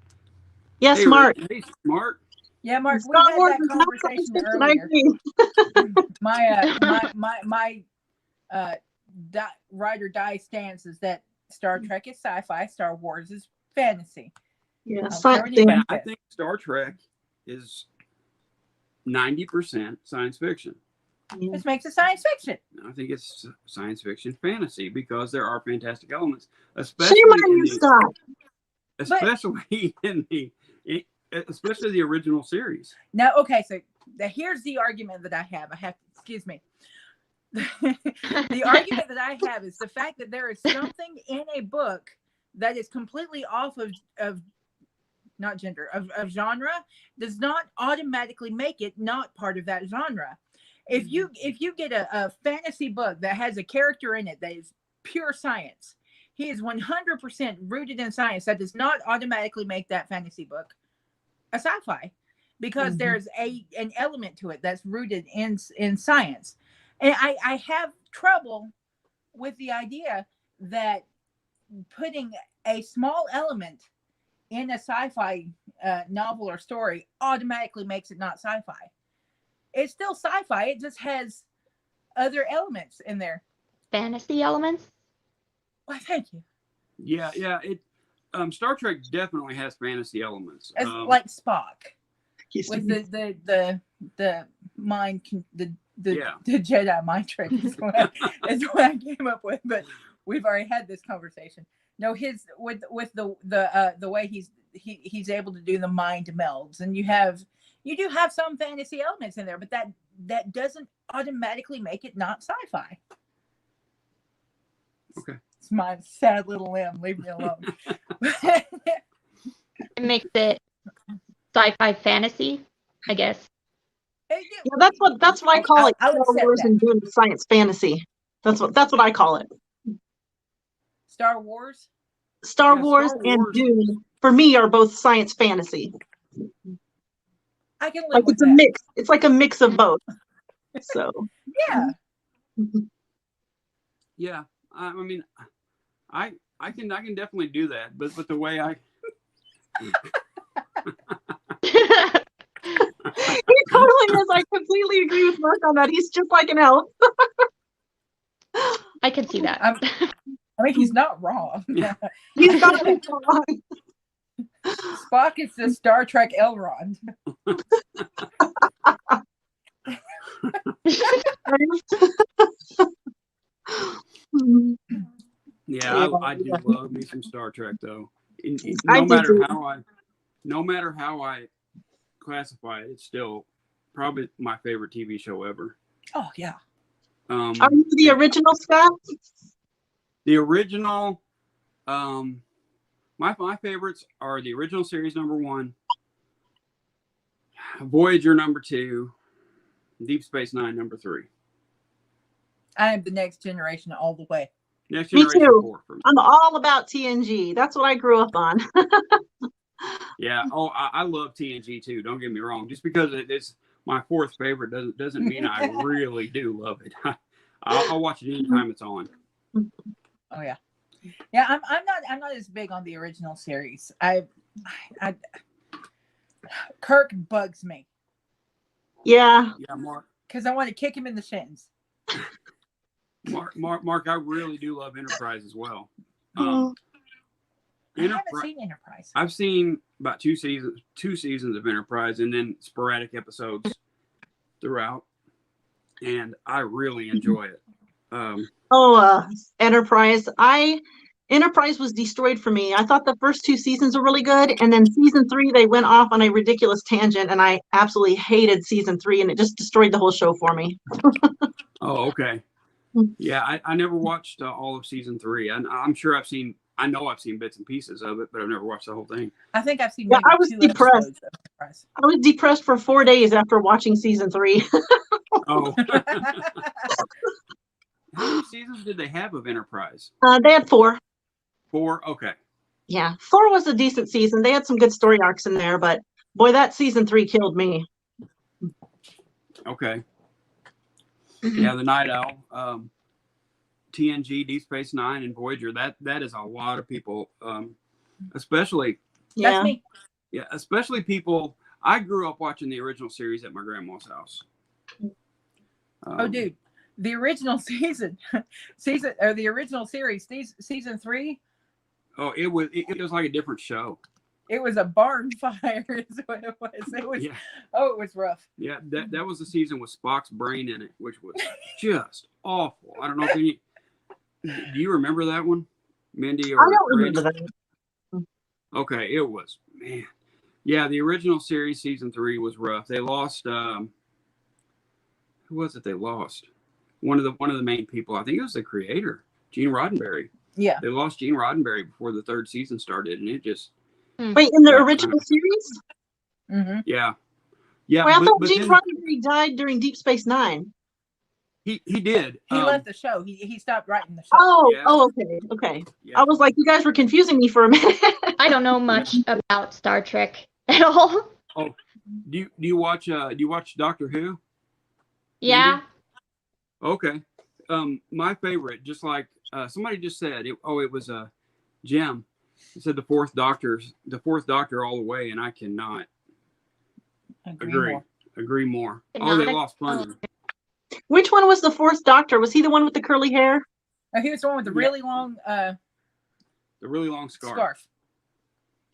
Yes, Hey, Mark. Hey, Mark. Yeah, Mark, we Star Wars had is that not conversation science fiction, I earlier. agree. My ride or die stance is that Star Trek is sci-fi, Star Wars is fantasy. Yeah, I think Star Trek is 90% science fiction. This makes it science fiction. I think it's science fiction fantasy because there are fantastic elements, especially Shame on you, Scott. Especially the original series. Now, okay, so here's the argument that I have. Excuse me. The argument that I have is the fact that there is something in a book that is completely off of not gender, of genre, does not automatically make it not part of that genre. If you get a fantasy book that has a character in it that is pure science, he is 100% rooted in science, that does not automatically make that fantasy book a sci-fi, because there's an element to it that's rooted in science. And I have trouble with the idea that putting a small element in a sci-fi novel or story automatically makes it not sci-fi. It's still sci-fi. It just has other elements in there. Fantasy elements? Well, thank you. Yeah. It Star Trek definitely has fantasy elements. As like Spock with the the mind the Jedi mind trick is what I came up with. But we've already had this conversation. No, his with the way he's able to do the mind melds, and you do have some fantasy elements in there, but that doesn't automatically make it not sci-fi. Okay. It's my sad little limb. Leave me alone. It makes it sci-fi fantasy, I guess. Yeah, that's what I call it. I'll Star accept Wars that. and doing science fantasy. That's what I call it. Star Wars. Star Yeah, Wars Star and Wars. Dune for me are both science fantasy. I can live Like with it's a that. mix. It's like a mix of both. So Yeah. Yeah. I mean, I can definitely do that, but the way I he totally is. I completely agree with Mark on that. He's just like an elf. I can see that. I mean, he's not wrong. Yeah. He's not wrong. Spock is the Star Trek Elrond. Yeah, I do love me some Star Trek though. I No do matter too. no matter how I classify it, it's still probably my favorite TV show ever. Oh yeah. Are you the original, Scott? The original, my favorites are the original series #1, Voyager #2, Deep Space Nine #3. I am the Next Generation all the way. Next Me Generation too. 4 for me. I'm all about TNG. That's what I grew up on. Yeah. Oh, I love TNG too. Don't get me wrong. Just because it's my fourth favorite doesn't mean I really do love it. I'll watch it anytime it's on. Oh yeah. Yeah, I'm not as big on the original series. I Kirk bugs me Yeah. Yeah, Mark, because I want to kick him in the shins. I really do love Enterprise as well. Oh. I haven't seen Enterprise. I've seen about two seasons of Enterprise, and then sporadic episodes throughout, and I really enjoy it. Enterprise. I Enterprise was destroyed for me. I thought the first 2 seasons were really good, and then season 3 they went off on a ridiculous tangent, and I absolutely hated season 3, and it just destroyed the whole show for me. Oh, okay. Yeah, I never watched all of season 3. I'm sure I know I've seen bits and pieces of it, but I've never watched the whole thing. I think I've seen Yeah, maybe I was 2 depressed. episodes of Enterprise. I was depressed for 4 days after watching season 3. Oh. How many seasons did they have of Enterprise? They had 4. 4? Okay. Yeah, 4 was a decent season. They had some good story arcs in there, but boy, that season 3 killed me. Okay. Yeah, the Night Owl, TNG, Deep Space Nine, and Voyager. That is a lot of people, especially. Yeah. That's me. Yeah, especially people. I grew up watching the original series at my grandma's house. Oh, dude, the original season or the original series, season 3. Oh, it was like a different show. It was a barn fire, is what it was. It was. Yeah. Oh, it was rough. Yeah, that was the season with Spock's brain in it, which was just awful. I don't know if any. Do you remember that one, Mindy? Or I don't remember Randy? that. Okay, it was, man. Yeah, the original series season 3 was rough. They lost. Who was it? They lost one of the main people. I think it was the creator, Gene Roddenberry. Yeah. They lost Gene Roddenberry before the 3rd season started, and it just. Wait, in the original series? Mm-hmm. Yeah. Well, I thought Gene then Roddenberry died during Deep Space Nine. he did. He left the show. He stopped writing the show. Oh, Yeah. okay. Yeah. I was like, you guys were confusing me for a minute. I don't know much about Star Trek at all. Oh, do you watch Doctor Who? Yeah. Okay. My favorite, just like somebody just said, it was Jim. He said the fourth Doctor all the way, and I cannot agree more. Oh, they lost funding. Which one was the 4th Doctor? Was he the one with the curly hair? Oh, he was the one with the really long The really long scarf.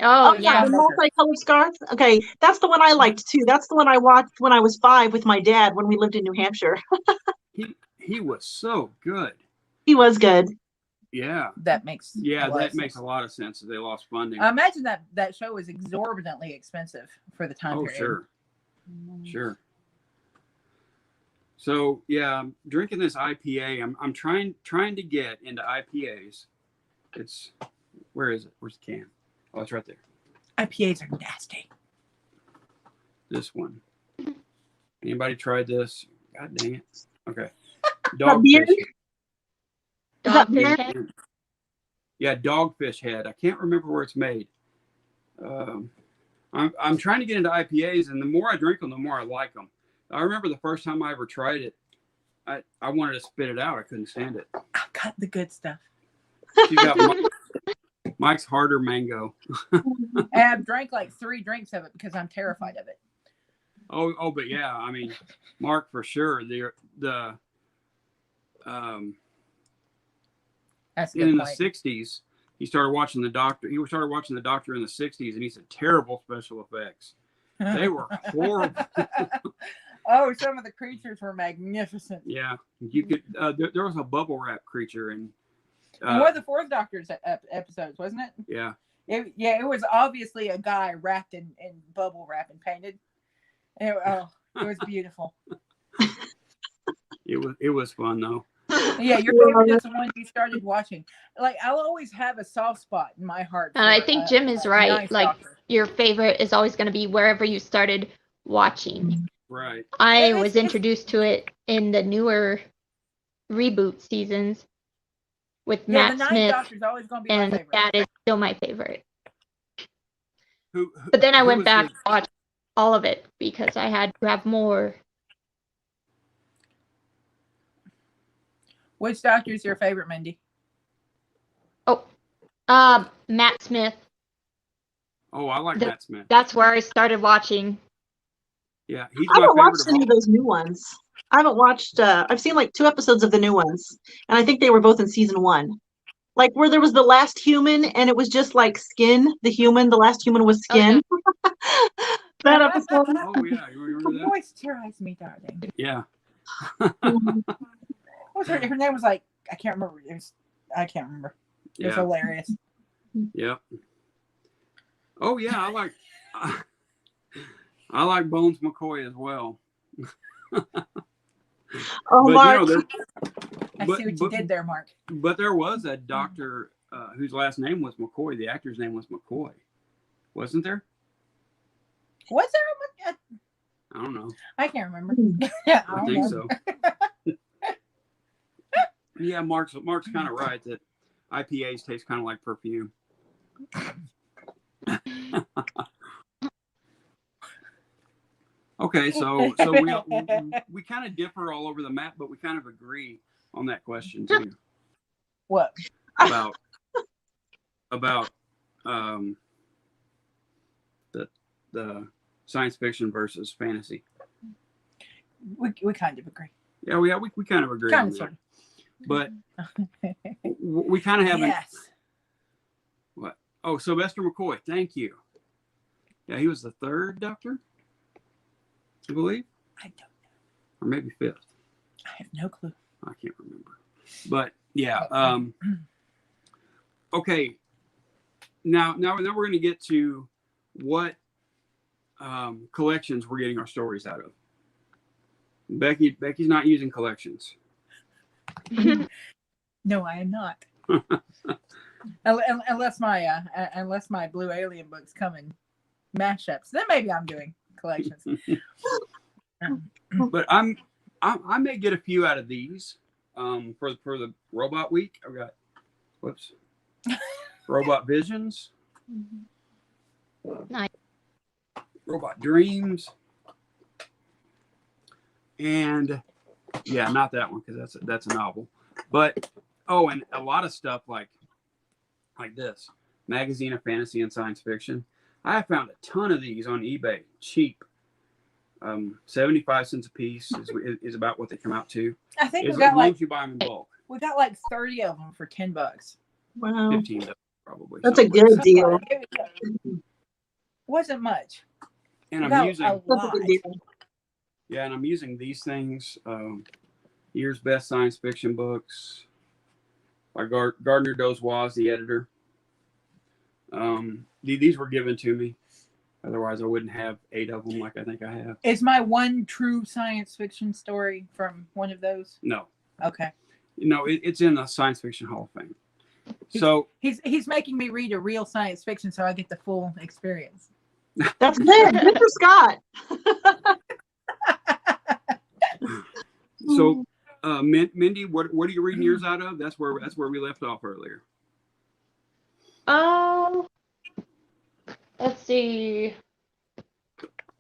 Oh, The yeah. multicolored scarf? Okay, that's the one I liked too. That's the one I watched when I was 5 with my dad when we lived in New Hampshire. He was so good. He was good. Yeah. That makes Makes a lot of sense that they lost funding. I imagine that show was exorbitantly expensive for the time period. Sure. So yeah, I'm drinking this IPA. I'm trying to get into IPAs. Where is it? Where's the can? Oh, it's right there. IPAs are nasty. This one. Anybody tried this? God dang it. Okay. beer? Dogfish. Dogfish beer? Head. Yeah, Dogfish Head. I can't remember where it's made. I'm trying to get into IPAs, and the more I drink them, the more I like them. I remember the first time I ever tried it, I wanted to spit it out. I couldn't stand it. I've got the good stuff. She got Mike's Harder Mango. And I've drank like 3 drinks of it because I'm terrified of it. Oh, but yeah, I mean, Mark for sure. That's a good in point. the 60s, he started watching the Doctor. He started watching the Doctor in the 60s, and he said terrible special effects. They were horrible. Oh, some of the creatures were magnificent. Yeah, you could. There was a bubble wrap creature, and one of the 4th Doctor's episodes, wasn't it? Yeah. It was obviously a guy wrapped in bubble wrap and painted. It was beautiful. It was fun though. Yeah, your favorite is the one you started watching. Like, I'll always have a soft spot in my heart. And I think Jim is right. Nice like, Doctor. your favorite is always going to be wherever you started watching. Right. I was introduced to it in the newer reboot seasons with Matt the Ninth Smith, Doctor's always going to be my and favorite. that is still my favorite. Who But then I who went was back the- and watched all of it because I had to have more. Which Doctor is your favorite, Mindy? Matt Smith. Oh, I like Matt Smith. That's where I started watching. Yeah, he's I my haven't favorite watched of any all. of those new ones. I haven't watched, I've seen like 2 episodes of the new ones, and I think they were both in season 1. Like where there was the last human, and it was just like Skin, the last human was Skin. That episode. Oh yeah, you remember that? Moisturize me, darling. Yeah. What was her name? Was like, I can't remember. I can't remember. It was Yeah. hilarious. Yep. Oh yeah, I like Bones McCoy as well. Oh, But Mark. I see what you did there, Mark. But there was a doctor whose last name was McCoy. The actor's name was McCoy, wasn't there? Was there a I don't know. I can't remember. Yeah, I think so. Yeah, Mark's kind of right that IPAs taste kind of like perfume. Okay, so we kind of differ all over the map, but we kind of agree on that question too. What? About the science fiction versus fantasy. We kind of agree. Yeah, we kind of agree on Kind of, that. sort But we kind of haven't. Yes. What? Oh, Sylvester McCoy. Thank you. Yeah, he was the third Doctor, I believe, I don't know. or maybe fifth. I have no clue. I can't remember. But yeah. Okay. Now we're going to get to what collections we're getting our stories out of. Becky's not using collections. No, I am not. Unless my Blue Alien books come in mashups, then maybe I'm doing collections. But I may get a few out of these for the Robot Week. I've got Robot Visions, Nice. Robot Dreams, and yeah, not that one because that's a novel. But and a lot of stuff like this Magazine of Fantasy and Science Fiction. I have found a ton of these on eBay, cheap. 75 cents a piece is about what they come out to. I think As long as you buy them in bulk. we got like 30 of them for $10. Wow. 15 probably. That's a good deal. Wasn't much. And We I'm got using a That's a lot. good deal. yeah, and I'm using these things. Year's Best Science Fiction Books by Gardner Dozois, the editor. These were given to me. Otherwise, I wouldn't have 8 of them like I think I have. Is my one true science fiction story from one of those? No. Okay. No, it's in the Science Fiction Hall of Fame. So He's making me read a real science fiction so I get the full experience. That's good. Good for Scott. Mindy, what are you reading yours out of? That's where we left off earlier. Let's see.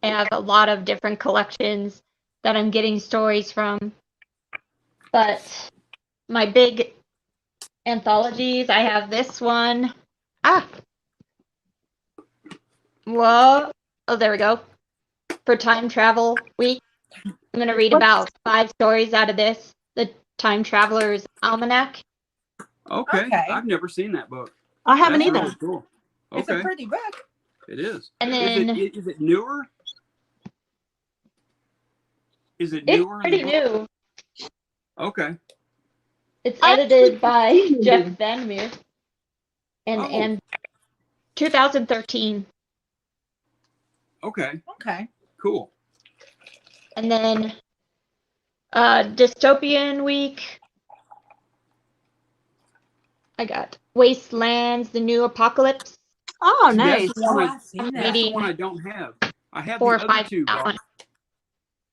I have a lot of different collections that I'm getting stories from. But my big anthologies, I have this one. Whoa. Oh, there we go. For Time Travel Week, I'm going to read about 5 stories out of this. The Time Traveler's Almanac. Okay. Okay. I've never seen that book. I haven't That's either. really cool. It's Okay. a pretty book. It is. And then Is it newer? Is it it's newer? pretty new. Okay. It's edited by Jeff Vandermeer. And 2013. Okay. Okay. Cool. And then Dystopian Week. I got Wastelands, The New Apocalypse. Oh, See, nice. That's the one I've seen that's that. the one I don't have. I have 4 or the other 5 two. that one.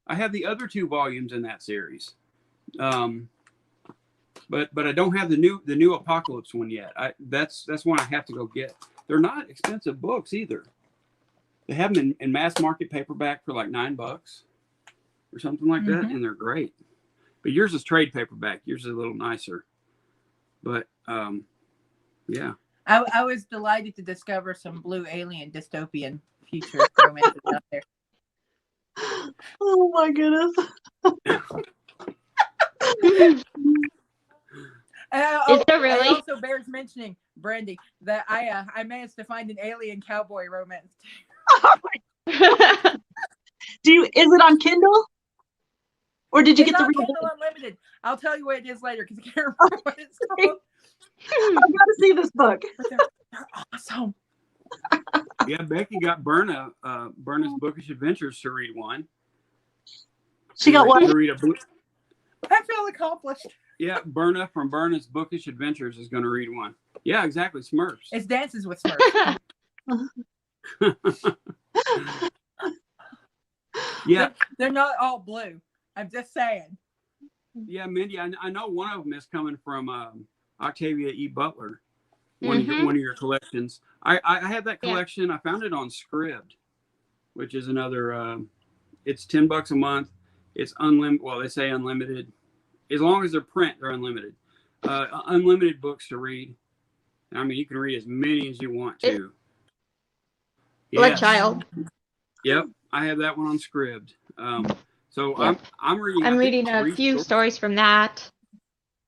I have the other 2 volumes in that series. But I don't have the new Apocalypse one yet. That's one I have to go get. They're not expensive books either. They have them in mass market paperback for like $9 or something like that, and they're great. But yours is trade paperback. Yours is a little nicer. But yeah. I was delighted to discover some Blue Alien dystopian future romances out there. Oh my goodness. Is there really? It also bears mentioning, Brandy, that I managed to find an alien cowboy romance. Is it on Kindle? Or did you It's get the on read? Kindle Unlimited. I'll tell you what it is later because I can't remember what it's called. I've got to see this book. But they're awesome. Yeah, Becky got Berna's Bookish Adventures to read one. She got what? To read a book. I feel accomplished. Yeah, Berna from Berna's Bookish Adventures is going to read one. Yeah, exactly. Smurfs. It's Dances with Smurfs. Yeah, They're not all blue. I'm just saying. yeah, Mindy. I know one of them is coming from Octavia E. Butler. One of your collections. I have that collection. Yeah. I found it on Scribd, which is another. It's $10 a month. It's unlimited. Well, they say unlimited. As long as they're print, they're unlimited. Unlimited books to read. I mean, you can read as many as you want to. Like child. Yep, I have that one on Scribd. So yep. I'm reading. I'm reading a few stories from that.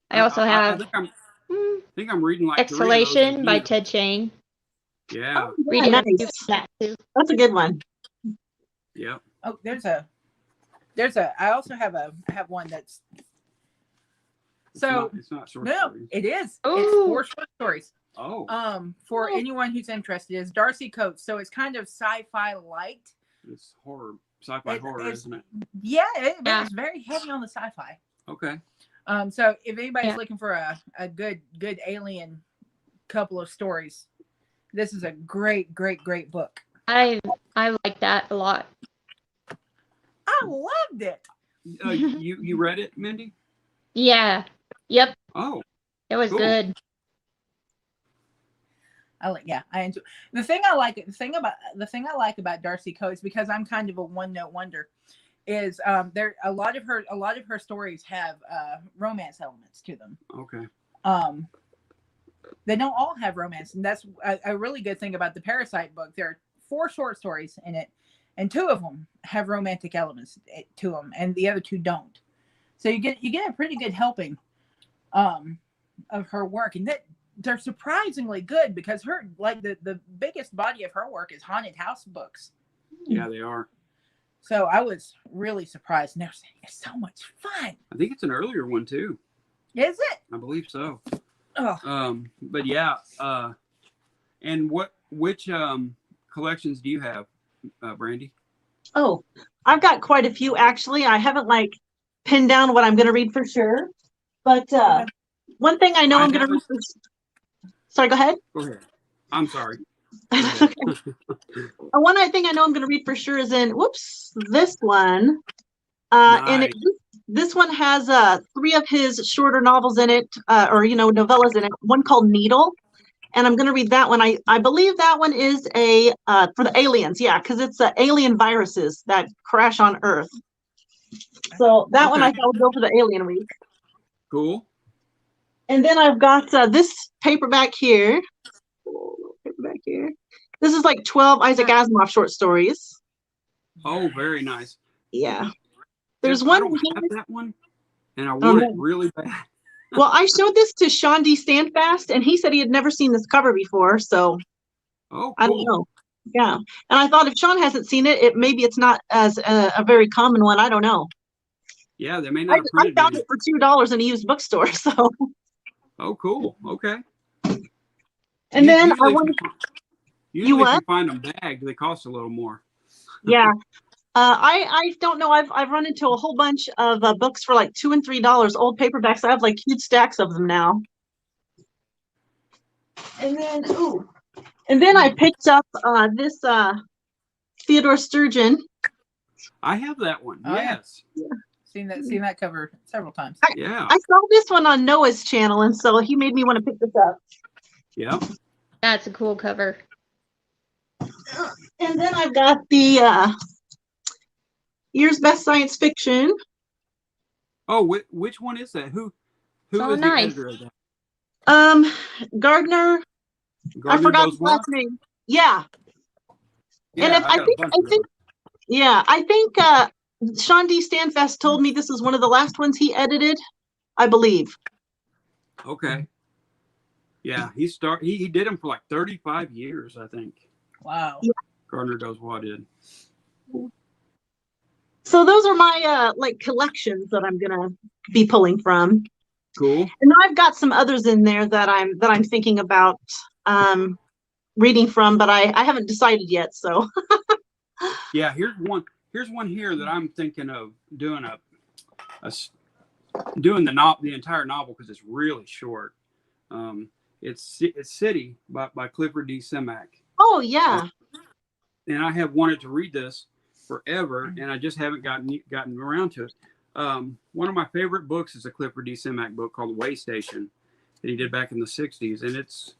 I also have. I think I'm reading like Exhalation by Ted Chiang. Yeah. Reading nice. a few from that too. That's a good one. Yep. Oh, I also have one that's. So it's not short no, stories. it is. Ooh. It's 4 short stories. Oh. For anyone who's interested, is Darcy Coates. So it's kind of sci-fi light. It's sci-fi horror, isn't it? Yeah, it's very heavy on the sci-fi. Okay. So if anybody's looking for a good alien couple of stories, this is a great book. I like that a lot. I loved it. You read it, Mindy? Yeah. Yep. Oh. It was cool. good. I enjoy the thing I like about Darcy Coates, because I'm kind of a one-note wonder, is there a lot of her stories have romance elements to them. Okay. They don't all have romance, and that's a really good thing about the Parasite book. There are 4 short stories in it, and 2 of them have romantic elements to them, and the other 2 don't. So you get a pretty good helping of her work, and they're surprisingly good, because her the biggest body of her work is haunted house books. Yeah, they are. So I was really surprised, and they're saying it's so much fun. I think it's an earlier one too. Is it? I believe so. Oh. But yeah. And which collections do you have, Brandy? Oh, I've got quite a few actually. I haven't pinned down what I'm going to read for sure, but one thing I know I'm going to read. Sorry, go ahead. Go ahead. I'm sorry. Okay. One thing I know I'm going to read for sure is this one. Nice. And this one has 3 of his shorter novels in it, or novellas in it. One called Needle, and I'm going to read that one. I believe that one is for the aliens, because it's alien viruses that crash on Earth. So that one I thought would go for the Alien Week. Cool. And then I've got this paperback here. This is 12 Isaac Asimov short stories. Oh, very nice. Yeah. There's I one. don't have that one, and I want it really bad. Well, I showed this to Sean D. Standfast, and he said he had never seen this cover before. So cool. I don't know. Yeah. And I thought if Sean hasn't seen it, maybe it's not as a very common one. I don't know. Yeah, they may not have I printed found it for $2 in a used bookstore. So. Oh, cool. Okay. And then usually I want usually if you find them bagged, they cost a little more. Yeah. I don't know. I've run into a whole bunch of books for $2 and $3, old paperbacks. I have huge stacks of them now. And then I picked up this Theodore Sturgeon. I have that one. Oh, yes. Yeah. Seen that cover several times. Yeah. I saw this one on Noah's channel, and so he made me want to pick this up. Yeah. That's a cool cover. And then I've got the Year's Best Science Fiction. Oh, which one is that? Who is the editor of that? Gardner. I forgot his last name. Yeah. And I think Sean D. Standfast told me this is one of the last ones he edited, I believe. Okay. Yeah, he did them for 35 years, I think. Wow. Yeah. Gardner Dozois did. So those are my collections that I'm gonna be pulling from. Cool. And then I've got some others in there that I'm thinking about reading from, but I haven't decided yet. So Yeah, here's one here that I'm thinking of doing doing the entire novel because it's really short. It's City by Clifford D. Simak. oh yeah. And I have wanted to read this forever, and I just haven't gotten around to it. One of my favorite books is a Clifford D. Simak book called Way Station that he did back in the 60s. And it's,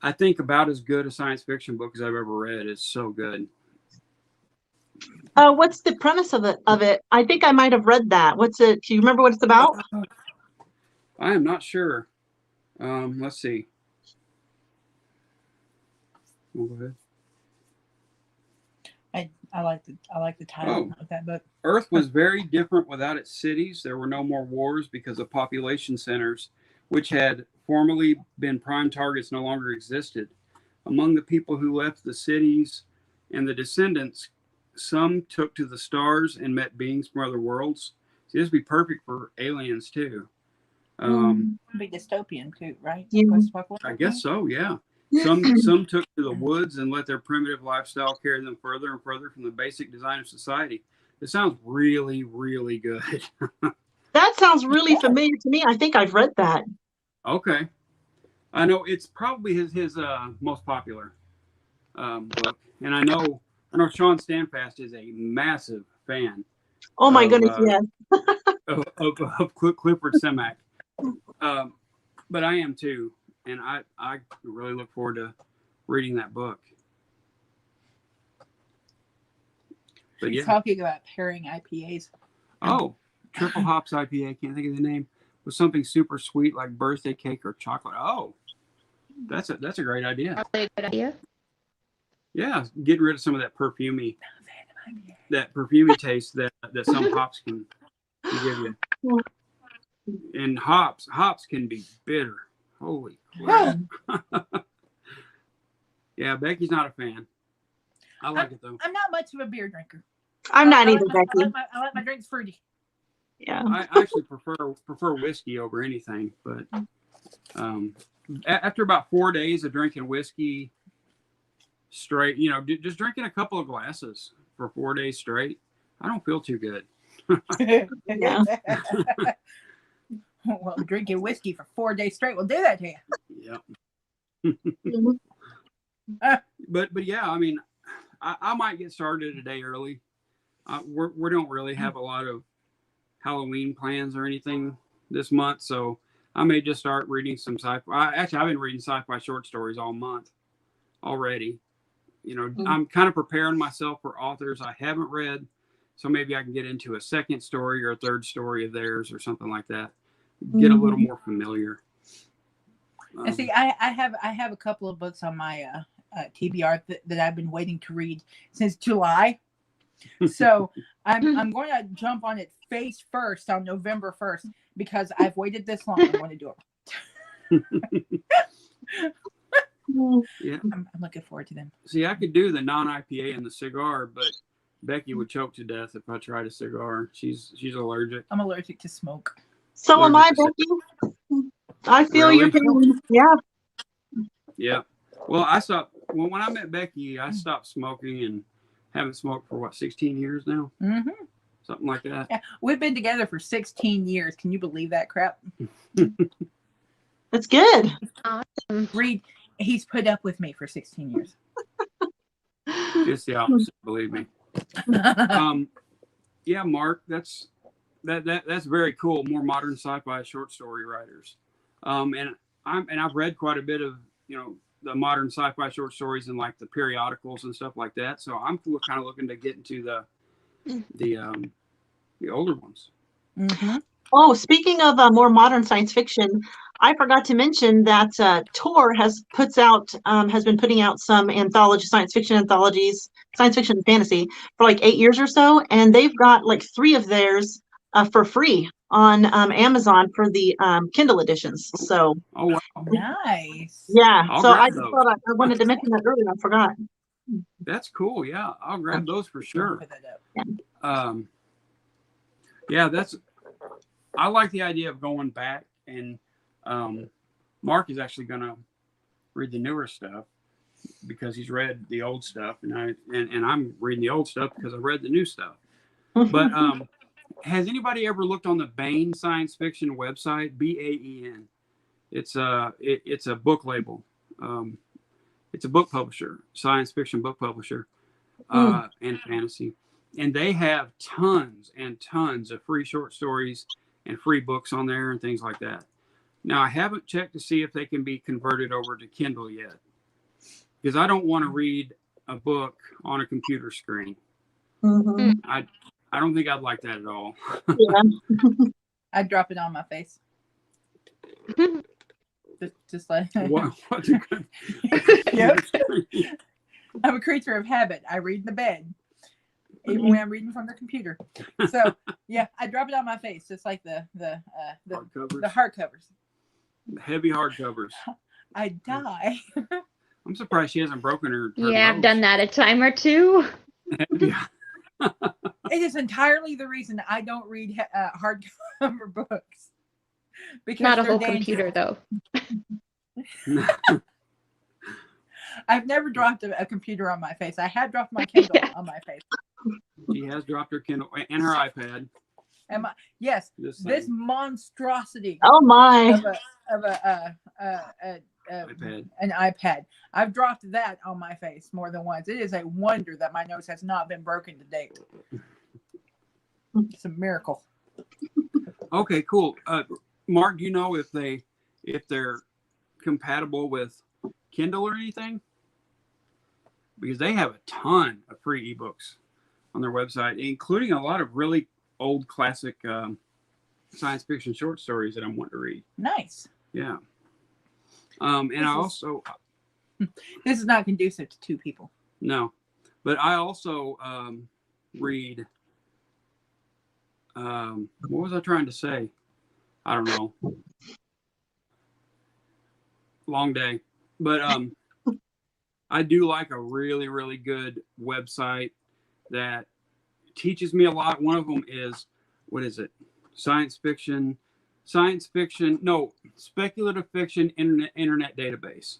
I think, about as good a science fiction book as I've ever read. It's so good. What's the premise of it? I think I might have read that. What's it? Do you remember what it's about? I am not sure. Let's see. Go ahead. I like the title of that book. Earth was very different without its cities. There were no more wars because of population centers, which had formerly been prime targets, no longer existed. Among the people who left the cities and the descendants, some took to the stars and met beings from other worlds. So this would be perfect for aliens too. Be dystopian too, right? Yeah. I guess so, yeah. Some took to the woods and let their primitive lifestyle carry them further and further from the basic design of society. It sounds really, really good. That sounds really familiar to me. I think I've read that. Okay. I know it's probably his most popular book. And I know Sean Standfast is a massive fan. Oh my goodness, yes. of Clifford Simak. But I am too. And I really look forward to reading that book. But He's talking about pairing IPAs. Oh, triple hops IPA. Can't think of the name. With something super sweet like birthday cake or chocolate. Oh, that's a great idea. Probably a good idea. Yeah, getting rid of some of that perfumey taste that some hops can give you. And hops can be bitter. Holy crap. Yeah, Becky's not a fan. I like it though. I'm not much of a beer drinker. I'm not either, Becky. I like my drinks fruity. Yeah. I actually prefer whiskey over anything, but after about 4 days of drinking whiskey straight, just drinking a couple of glasses for 4 days straight, I don't feel too good. Yeah. Well, drinking whiskey for 4 days straight will do that to you. Yeah. But yeah, I mean, I might get started a day early. We don't really have a lot of Halloween plans or anything this month, so I may just start reading some sci-fi. Actually, I've been reading sci-fi short stories all month already. I'm kind of preparing myself for authors I haven't read, so maybe I can get into a second story or a third story of theirs or something like that. Get a little more familiar. And see, I have a couple of books on my TBR that I've been waiting to read since July. So I'm going to jump on it face first on November 1st because I've waited this long. I'm going to do it. Yeah, I'm looking forward to them. See, I could do the non-IPA and the cigar, but Becky would choke to death if I tried a cigar. She's allergic. I'm allergic to smoke. So am I, Becky. I feel your pain. Yeah. Yeah. Well, I stopped when I met Becky. I stopped smoking and haven't smoked for 16 years now. Mm-hmm. Something like that. Yeah, we've been together for 16 years. Can you believe that crap? That's good. Awesome. Reed, he's put up with me for 16 years. It's the opposite, believe me. Yeah, Mark, that's very cool. More modern sci-fi short story writers. And I've read quite a bit of the modern sci-fi short stories and like the periodicals and stuff like that. So I'm kind of looking to get into the older ones. Mm-hmm. Oh, speaking of more modern science fiction, I forgot to mention that Tor has been putting out some science fiction anthologies, science fiction and fantasy for like 8 years or so, and they've got like 3 of theirs for free on Amazon for the Kindle editions. So, oh wow, nice. Yeah, I'll so grab I just those. thought I wanted to mention that earlier. I forgot. That's cool. Yeah, I'll grab those for sure. Put that up. Yeah, I like the idea of going back, and Mark is actually going to read the newer stuff because he's read the old stuff, and I'm reading the old stuff because I read the new stuff. But has anybody ever looked on the Baen science fiction website? BAEN. It's a book label. It's a book publisher, science fiction book publisher, and fantasy. And they have tons and tons of free short stories and free books on there and things like that. Now, I haven't checked to see if they can be converted over to Kindle yet, because I don't want to read a book on a computer screen. I don't think I'd like that at all. I'd drop it on my face. just like What's a good? Yep. I'm a creature of habit. I read in the bed, even when I'm reading from the computer. So yeah, I drop it on my face, just like the hardcovers. Heavy hardcovers. I die. I'm surprised she hasn't broken her Yeah, I've nose. done that a time or two. Yeah. It is entirely the reason I don't read hardcover books. Because Not a they're whole dangerous. computer, though. I've never dropped a computer on my face. I have dropped my Kindle on my face. She has dropped her Kindle and her iPad. Yes, Just this saying. monstrosity Oh my. of iPad. an iPad. I've dropped that on my face more than once. It is a wonder that my nose has not been broken to date. It's a miracle. Okay, cool. Mark, do you know if they're compatible with Kindle or anything? Because they have a ton of free ebooks on their website, including a lot of really old classic science fiction short stories that I'm wanting to read. Nice. Yeah. And I also This is not conducive to two people. no, but I also read. What was I trying to say? I don't know. Long day, but I do like a really, really good website that teaches me a lot. One of them is, what is it? Speculative fiction internet database.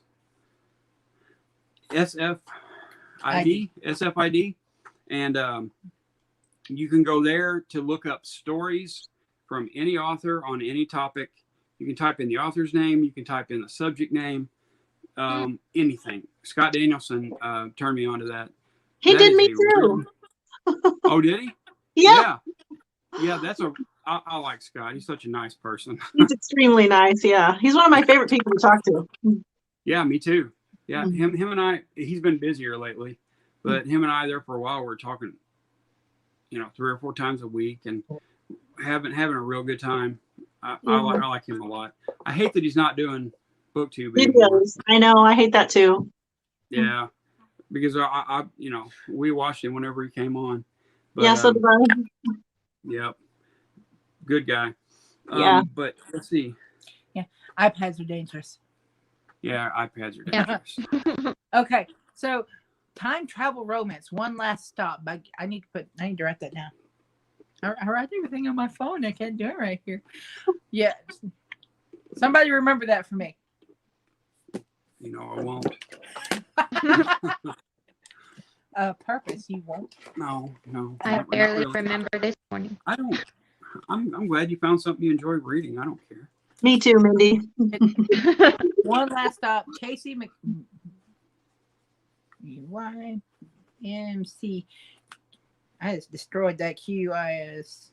SFID, and you can go there to look up stories from any author on any topic. You can type in the author's name. You can type in the subject name. Anything. Scott Danielson turned me on to that. He That did is me a too. Oh, did he? Yeah, Yeah. I like Scott. He's such a nice person. he's extremely nice. Yeah, he's one of my favorite people to talk to. Yeah, me too. Yeah, him and I. He's been busier lately, but him and I there for a while. We're talking, 3 or 4 times a week, and having a real good time. I like him a lot. I hate that he's not doing BookTube anymore. Videos. I know. I hate that too. Yeah, because I we watched him whenever he came on. But, Yeah, so did I. Yep. Good guy. Yeah. But let's see. Yeah, iPads are dangerous. Yeah, iPads are Yeah. dangerous. Okay, so time travel romance. One last stop. I need to write that down. I write everything on my phone. I can't do it right here. Yeah. Somebody remember that for me. I won't. Purpose, you won't. No. I not barely really. remember this morning. I don't. I'm glad you found something you enjoy reading. I don't care. Me too, Mindy. One last stop. Casey YMC. I just destroyed that QIST.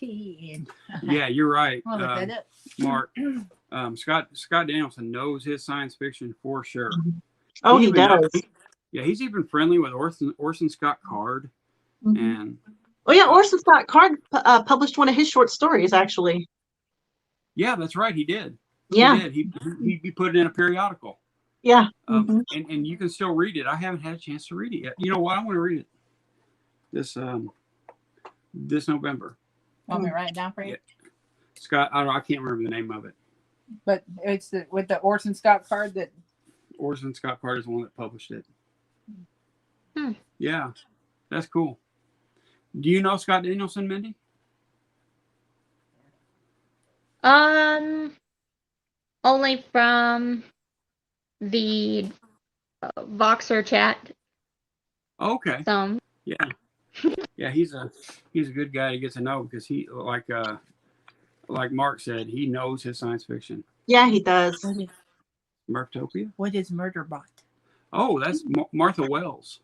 And Yeah, you're right, I'll look that up. Mark. Scott Danielson knows his science fiction for sure. Oh, he even does. He's even friendly with Orson Scott Card, and Oh yeah, Orson Scott Card published one of his short stories, actually. yeah, that's right, he did. Yeah. He did. He put it in a periodical. Yeah. And you can still read it. I haven't had a chance to read it yet. You know what? I want to read it this November. Want me to write it down for you? Yeah. Scott, I can't remember the name of it. But it's with the Orson Scott Card that. Orson Scott Card is the one that published it. Hmm. Yeah, that's cool. Do you know Scott Danielson, Mindy? Only from the Voxer chat. Okay. So Yeah. Yeah, he's a good guy to get to know because he like Mark said, he knows his science fiction. Yeah, he does. Murktopia? What is Murderbot? Oh, that's Martha Wells.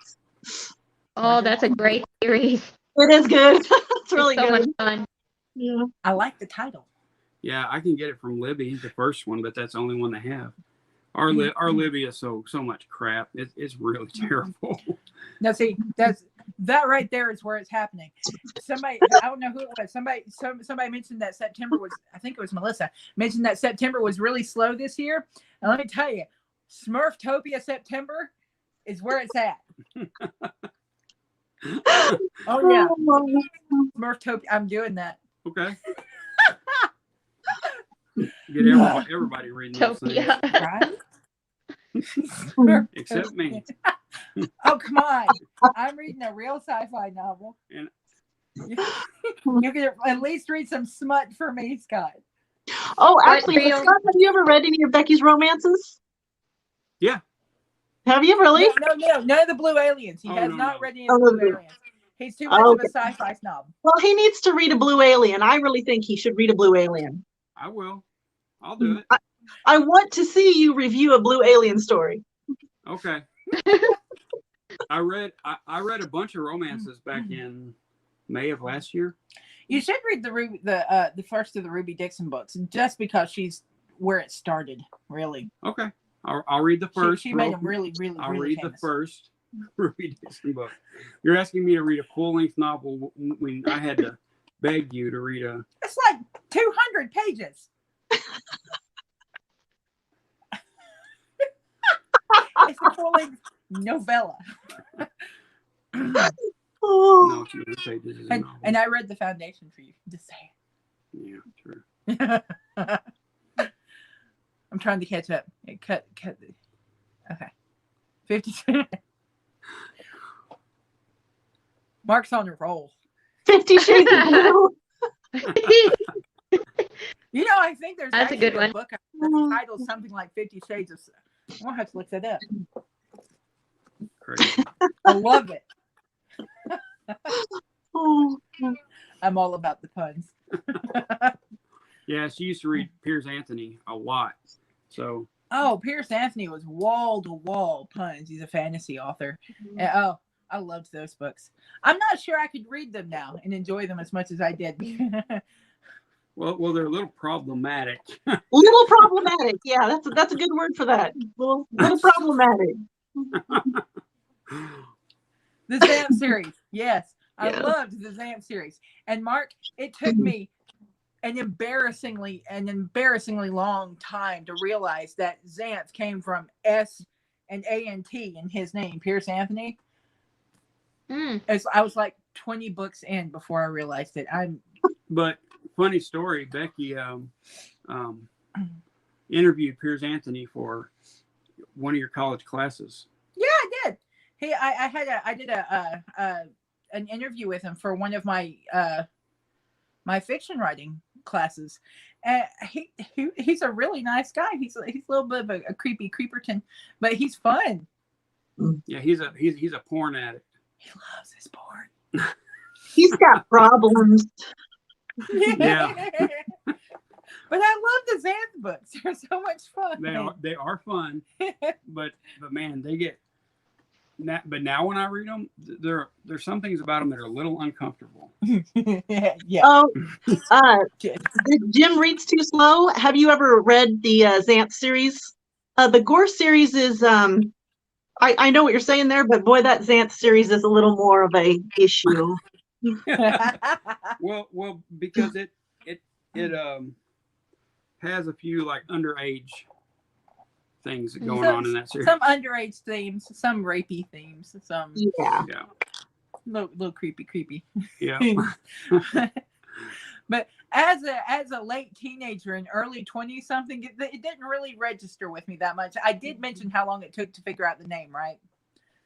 oh, that's a great series. It is good. It's really It's so good. much fun. Yeah. I like the title. Yeah, I can get it from Libby, the first one, but that's the only one they have. Our Libby is so much crap. It's really terrible. Now, see, that right there is where it's happening. Somebody, I don't know who it was. Somebody mentioned that September was. I think it was Melissa mentioned that September was really slow this year. And let me tell you, Smurftopia September is where it's at. Oh yeah, Smurftopia. I'm doing that. Okay. Get everybody reading those things. Topia. Right? Except me. Oh come on! I'm reading a real sci-fi novel. And You can at least read some smut for me, Scott. Oh, actually, real- Scott, have you ever read any of Becky's romances? yeah. Have you really? No, none of the Blue Aliens. He has not read any of the Blue Aliens. He's too much of a sci-fi snob. Well, he needs to read a Blue Alien. I really think he should read a Blue Alien. I will. I'll do it. I want to see you review a Blue Alien story. Okay. I read a bunch of romances back in May of last year. You should read the first of the Ruby Dixon books, just because she's where it started. Really, Okay. I'll read the first. She made them really I'll really read famous. the first Ruby Dixon book. You're asking me to read a full-length novel when I had to beg you to read a. It's like 200 pages. It's a full-length novella. Oh. No, 200 pages is a novel. And I read the foundation for you. Just say Yeah, sure. it. I'm trying to catch up. Cut. Okay. 50. Mark's on a roll. 50 Shades of Blue. You know, I think there's That's a actually good one. book that's titled something like 50 Shades of. I'll have to look that up. Crazy. I love it. Oh. I'm all about the puns. Yeah, she used to read Piers Anthony a lot. So. Oh, Pierce Anthony was wall to wall puns. He's a fantasy author. And, oh, I loved those books. I'm not sure I could read them now and enjoy them as much as I did. Well, they're a little problematic. Little problematic. Yeah, that's a good word for that. Little problematic. The Zamp series. Yes. I Yeah. loved the Zamp series. And Mark, it took me an embarrassingly long time to realize that Zamp came from S and A-N-T in his name, Pierce Anthony. I was like 20 books in before I realized it. But funny story, Becky interviewed Piers Anthony for one of your college classes. Yeah, I did. I did an interview with him for one of my my fiction writing classes, and he's a really nice guy. He's a little bit of a creepy creeperton, but he's fun. Yeah, he's a porn addict. He loves his porn. He's got problems. Yeah. But I love the Xanth books. They're so much fun. They are fun, but man, they get. But now when I read them, there's some things about them that are a little uncomfortable. Yeah. Oh, Jim reads too slow. Have you ever read the Xanth series? The Gore series is. I know what you're saying there, but boy, that Xanth series is a little more of a issue. Well, because it has a few like underage things going on in that series. Some underage themes, some rapey themes, some Yeah. little creepy. Yeah. But as a late teenager and early 20 something, it didn't really register with me that much. I did mention how long it took to figure out the name, right?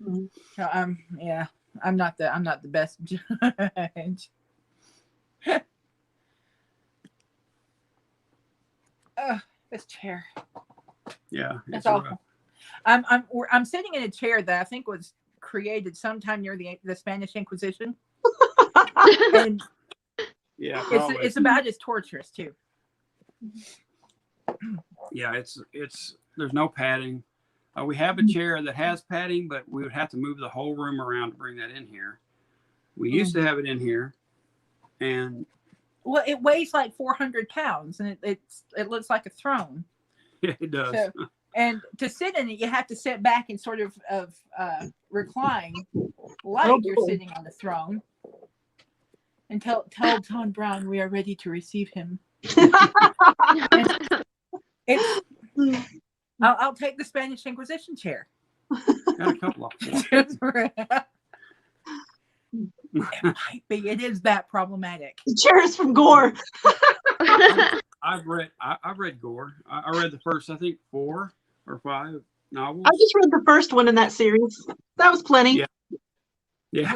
Mm-hmm. So yeah, I'm not the best judge. This chair. Yeah, That's it's awful. I'm sitting in a chair that I think was created sometime near the Spanish Inquisition, and Yeah, probably. it's about as torturous too. Yeah, it's there's no padding. We have a chair that has padding, but we would have to move the whole room around to bring that in here. We used to have it in here, and Well, it weighs like 400 pounds, and it looks like a throne. yeah, it does. So, and to sit in it, you have to sit back and sort of recline like you're boy. sitting on the throne. And tell John Brown we are ready to receive him. I'll take the Spanish Inquisition chair. Got a couple of them. It might be. It is that problematic. The chair is from Gore. I've read Gore. I read the first, I think, 4 or 5 novels. I just read the first one in that series. That was plenty. Yeah. Yeah.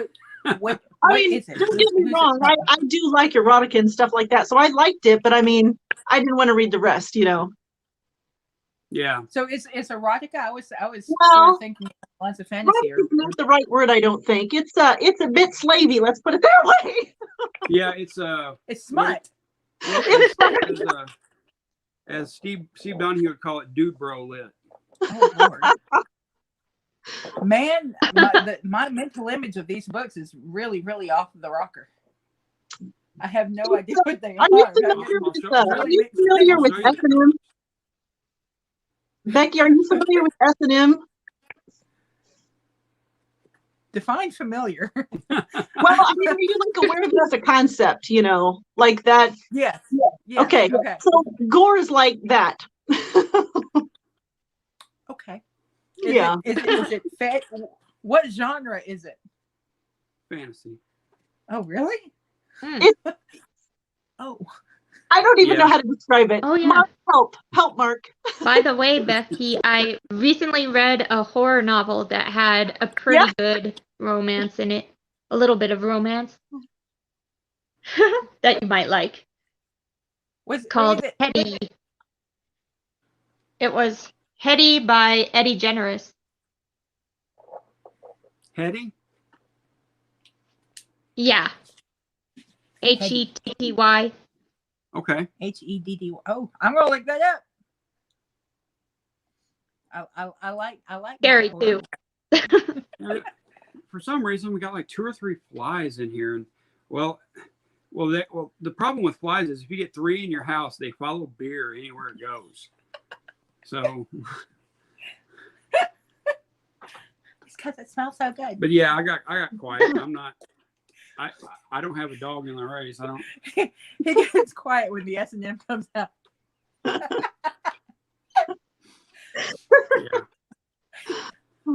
What I mean, is it? don't get me Who's it wrong. from? I do like erotica and stuff like that, so I liked it. But I mean, I didn't want to read the rest. Yeah. So it's erotica. I was sort Well, of thinking lots of fantasy. Erotica is not the right word. I don't think it's a bit slavey. Let's put it that way. Yeah, it's It's smut. as Steve Donahue would call it, dude bro lit. Oh Lord. Man, my mental image of these books is really, really off the rocker. I have no idea what they Are are. you familiar with S&M? Becky, are you familiar with S&M? Define familiar. Well, I mean, are you like aware of it as a concept? Like that. Yes. Yeah. Okay. So Gore is like that. Okay. Yeah. Is it what genre is it? Fantasy. Oh, really? Oh. I don't even know how to describe it. Oh, yeah. Mark, help, Mark. By the way, Becky, I recently read a horror novel that had a pretty good romance in it. A little bit of romance that you might like. Called Hetty. It was Hetty by Eddie Generous. Hetty? Yeah. Hetty. Okay. HEDD. Oh, I'm gonna look that up. I like Scary too. For some reason, we got like 2 or 3 flies in here, and the problem with flies is if you get 3 in your house, they follow beer anywhere it goes. So. It's because it smells so good. But yeah, I got quiet. I'm not. I don't have a dog in the race. I don't. He gets quiet when the S&M comes out.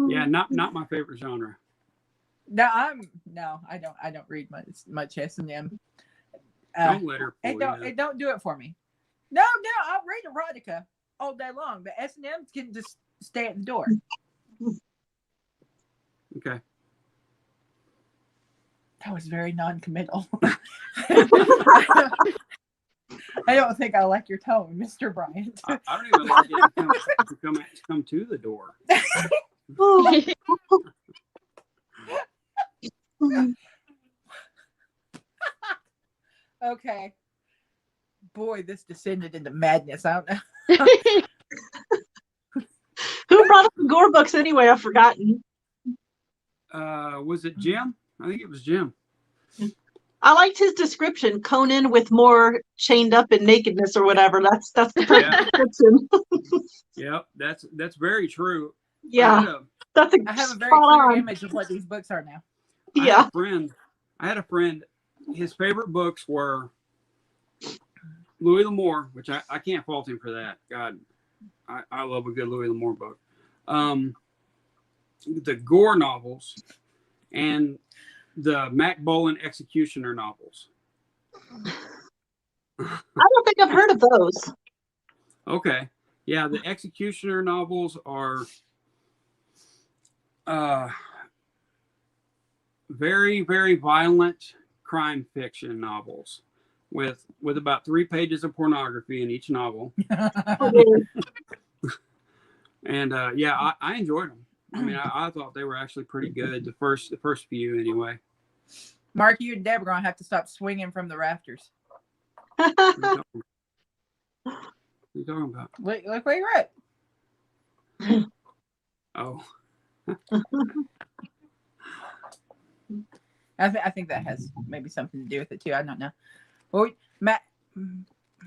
Yeah, not my favorite genre. No, I don't read much S&M. Don't let her. It don't do it for me. No, I'll read erotica all day long, but S&M can just stay at the door. Okay. That was very non-committal. I don't think I like your tone, Mr. Bryant. I don't even like it to come to the door. Okay. Boy, this descended into madness. I don't know. Who brought up the Gore books anyway? I've forgotten. Was it Jim? I think it was Jim. I liked his description, Conan with more chained up and nakedness or whatever. That's the perfect description. Yep, that's very true. Yeah, I have a very clear image of what these books are now. Yeah. I had a friend. His favorite books were Louis L'Amour, which I can't fault him for that. God, I love a good Louis L'Amour book. The Gore novels and the Mac Bolan Executioner novels. I don't think I've heard of those. Okay. Yeah, the Executioner novels are very, very violent crime fiction novels. with about 3 pages of pornography in each novel. And yeah, I enjoyed them. I mean, I thought they were actually pretty good. The first few, anyway. Mark, you and Deb are gonna have to stop swinging from the rafters. What are you talking about? Look where you're at. Oh, I think that has maybe something to do with it too. I don't know. Well, Matt, are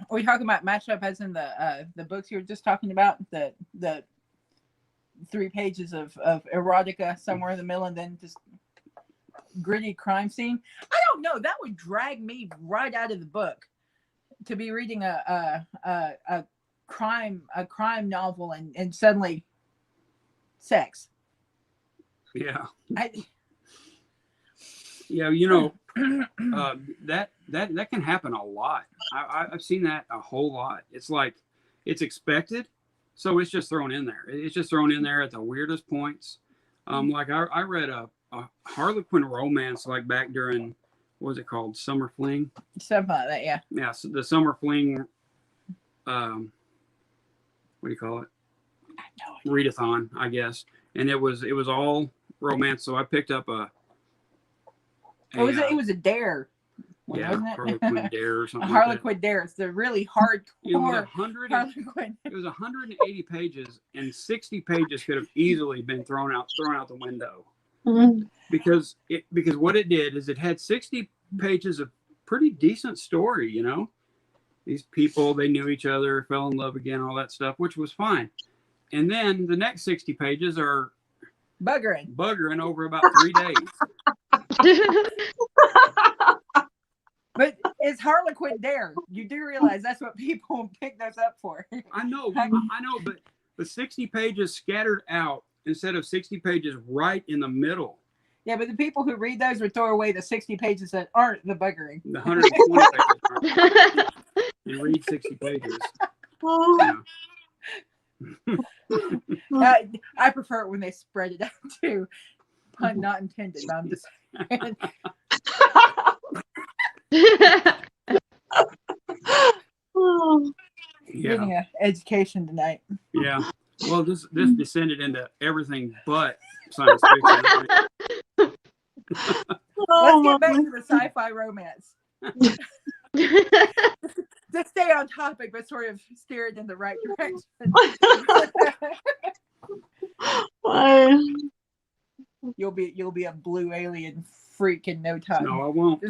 we talking about matchup as in the books you were just talking about? The 3 pages of erotica somewhere in the middle, and then just gritty crime scene. I don't know. That would drag me right out of the book to be reading a crime novel and suddenly sex. yeah. Yeah, you know, that can happen a lot. I've seen that a whole lot. It's like it's expected, so it's just thrown in there. It's just thrown in there at the weirdest points. Like I read a Harlequin romance like back during, what was it called, Summer Fling? Something like that, yeah. Yeah, so the Summer Fling. What do you call it? Readathon, I guess. And it was all romance. So I picked up it was a dare. Yeah, wasn't it? Harlequin Dare or A something. Harlequin Dare. It's the really hardcore Harlequin. It was 180 pages, and 60 pages could have easily been thrown out the window. Mhm. Because what it did is it had 60 pages of pretty decent story. You know, these people, they knew each other, fell in love again, all that stuff, which was fine. And then the next 60 pages are buggering over about 3 days. But it's Harlequin Dare. You do realize that's what people pick those up for. I know, but 60 pages scattered out instead of 60 pages right in the middle. Yeah, but the people who read those would throw away the 60 pages that aren't the buggering. The 120 pages. You read 60 pages. Yeah. I prefer it when they spread it out too. Pun not intended, but I'm just saying. Getting an education tonight. Yeah. Well, this descended into everything but science fiction. Let's get back to the sci-fi romance. Just stay on topic, but sort of steer it in the right direction. You'll be a blue alien freak in no time. No, I won't.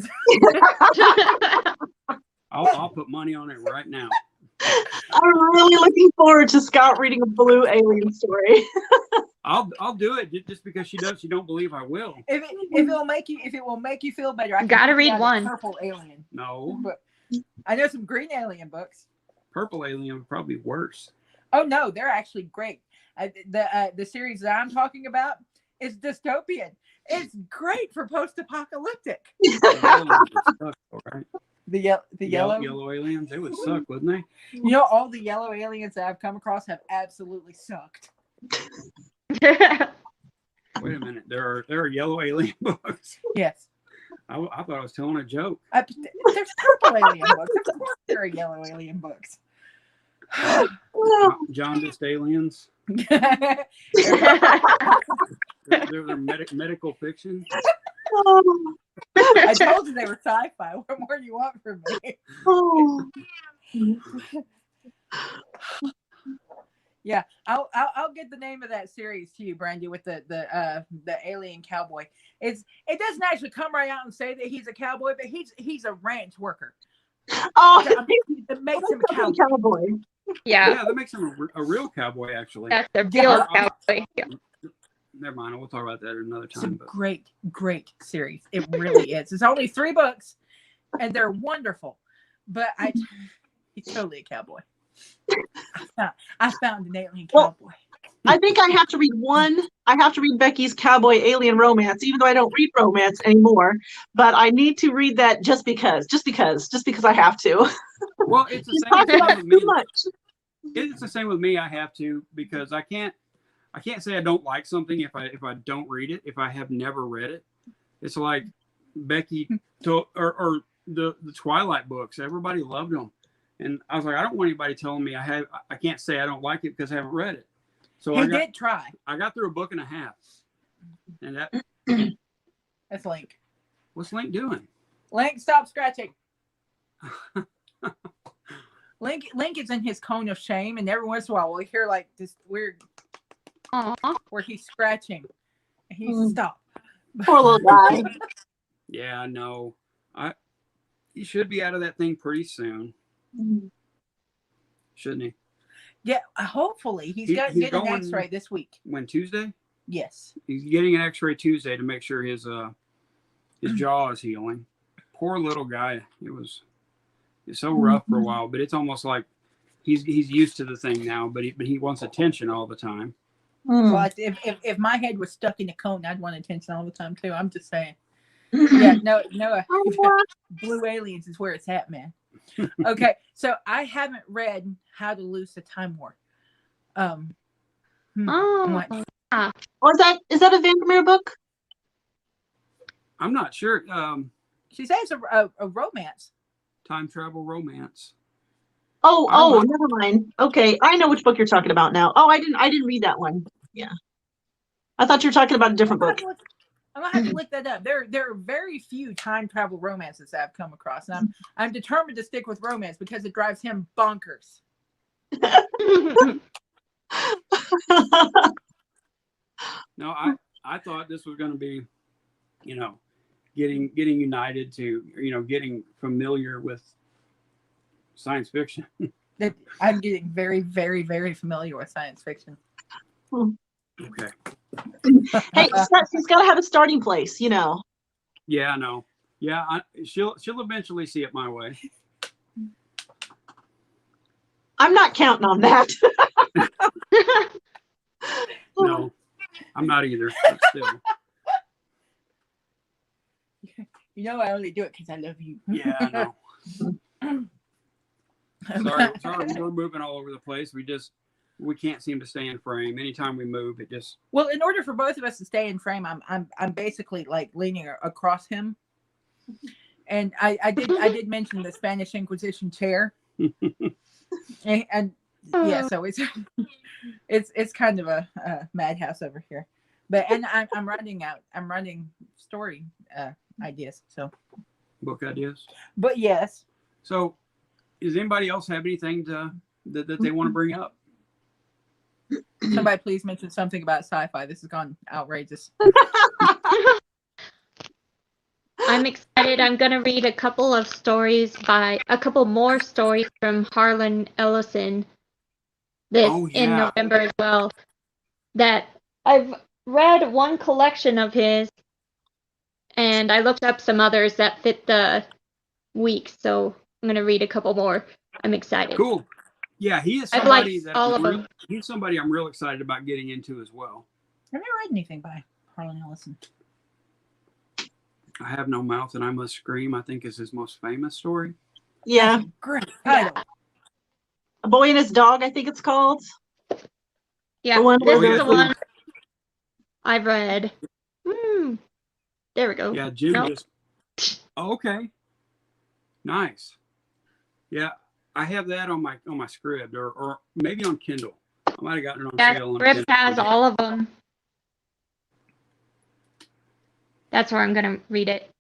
I'll put money on it right now. I'm really looking forward to Scott reading a blue alien story. I'll do it just because she don't believe I will. If it will make you feel better, I can gotta put read down a one. Purple alien. No. But I know some green alien books. Purple alien would probably be worse. Oh no, they're actually great. The series that I'm talking about is dystopian. It's great for post-apocalyptic. The yellow aliens, they would suck, wouldn't they? You know, all the yellow aliens that I've come across have absolutely sucked. Wait a minute, there are yellow alien books. Yes. I thought I was telling a joke. There's purple alien books. Of course there are yellow alien books. Jaundiced aliens. They're medical fiction. I told you they were sci-fi. What more do you want from me? Yeah, I'll get the name of that series to you, Brandy, with the alien cowboy. It doesn't actually come right out and say that he's a cowboy, but he's a ranch worker. Oh, that makes him a cowboy. Yeah, that makes him a real cowboy, actually. That's a real cowboy. Yeah. Never mind. We'll talk about that another time. It's a great series. It really is. It's only 3 books, and they're wonderful. But he's totally a cowboy. I found an alien cowboy. I think I have to read one. I have to read Becky's cowboy alien romance, even though I don't read romance anymore. But I need to read that just because I have to. Well, it's the same with me. It's the same with me. I have to, because I can't say I don't like something if I don't read it, if I have never read it. It's like Becky told, or the Twilight books. Everybody loved them, and I was like, I don't want anybody telling me I can't say I don't like it because I haven't read it. So He did try. I got through a book and a half, and that. That's Link. What's Link doing? Link, stop scratching. Link is in his cone of shame, and every once in a while we'll hear like this weird where he's scratching. And he's stop. Poor little guy. Yeah, I know. He should be out of that thing pretty soon, shouldn't he? Yeah, hopefully he's getting an X-ray this week. When Tuesday? Yes, He's getting an X-ray Tuesday to make sure his jaw is healing. Poor little guy. It's so rough for a while, but it's almost like he's used to the thing now. But he wants attention all the time. Well, if my head was stuck in a cone, I'd want attention all the time too. I'm just saying. Yeah, no, Blue Aliens is where it's at, man. Okay, so I haven't read How to Lose the Time War. I'm like, Is that a Vandermeer book? I'm not sure. she says a romance. Time travel romance. Oh, never mind. Okay, I know which book you're talking about now. Oh, I didn't read that one. Yeah, I thought you were talking about a different book. I'm gonna have to look that up. There are very few time travel romances that I've come across, and I'm determined to stick with romance because it drives him bonkers. No, I thought this was going to be, getting united to, getting familiar with science fiction. I'm getting very, very, very familiar with science fiction. Okay. Hey, she's got to have a starting place, Yeah, I know. Yeah, she'll eventually see it my way. I'm not counting on that. No, I'm not either. But still. I only do it because I love you. Yeah, I know. Sorry, we're moving all over the place. We can't seem to stay in frame. Anytime we move, it just. Well, in order for both of us to stay in frame, I'm basically like leaning across him, and I did mention the Spanish Inquisition chair, and yeah, so it's kind of a madhouse over here, but I'm running story ideas, so book ideas. But yes. So, does anybody else have anything that they want to bring up? Somebody please mention something about sci-fi. This has gone outrageous. I'm excited. I'm going to read a couple more stories from Harlan Ellison in November as well. That I've read one collection of his, and I looked up some others that fit the week, so I'm going to read a couple more. I'm excited. Cool. Yeah, he is somebody he's somebody I'm real excited about getting into as well. I've never read anything by Harlan Ellison. I Have No Mouth and I Must Scream, I think, is his most famous story. Yeah. Great title. A Boy and His Dog, I think it's called. Yeah, this is the one I've read. There we go. Yeah, Jim just. Oh, okay. Nice. Yeah, I have that on my Scribd or maybe on Kindle. I might have gotten it on sale. Scribd has all of them. That's where I'm going to read it.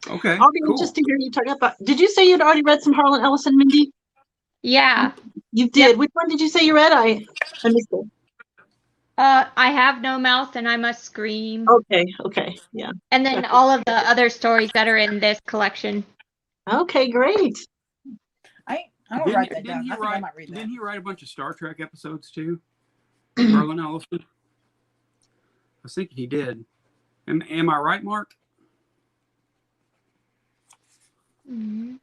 Okay. I'll be anxious to hear you talk about. Did you say you'd already read some Harlan Ellison, Mindy? Yeah. You did. Yep. Which one did you say you read? I missed it. I Have No Mouth and I Must Scream. Okay, yeah. And then all of the other stories that are in this collection. Okay, great. I will write that down. I think I might read that. Didn't he write a bunch of Star Trek episodes too? Harlan Ellison? I was thinking he did. Am I right, Mark? Maybe.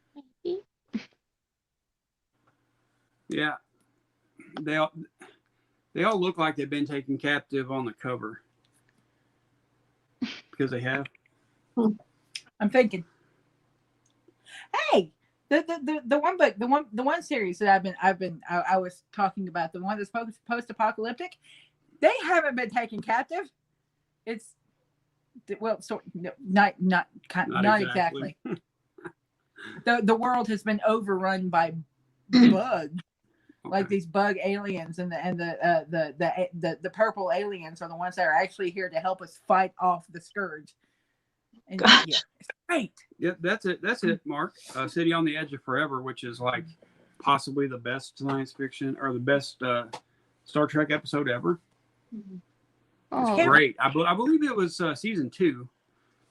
Yeah. They all look like they've been taken captive on the cover. Because they have. I'm thinking. Hey, the one book, the one series that I was talking about, the one that's post-apocalyptic, they haven't been taken captive. It's well, so no, not exactly. The world has been overrun by bugs. Like these bug aliens and the purple aliens are the ones that are actually here to help us fight off the scourge. And yeah, it's great. Yeah, that's it, Mark. City on the Edge of Forever, which is like possibly the best science fiction or the best Star Trek episode ever. Oh, It's great. I believe it was season 2,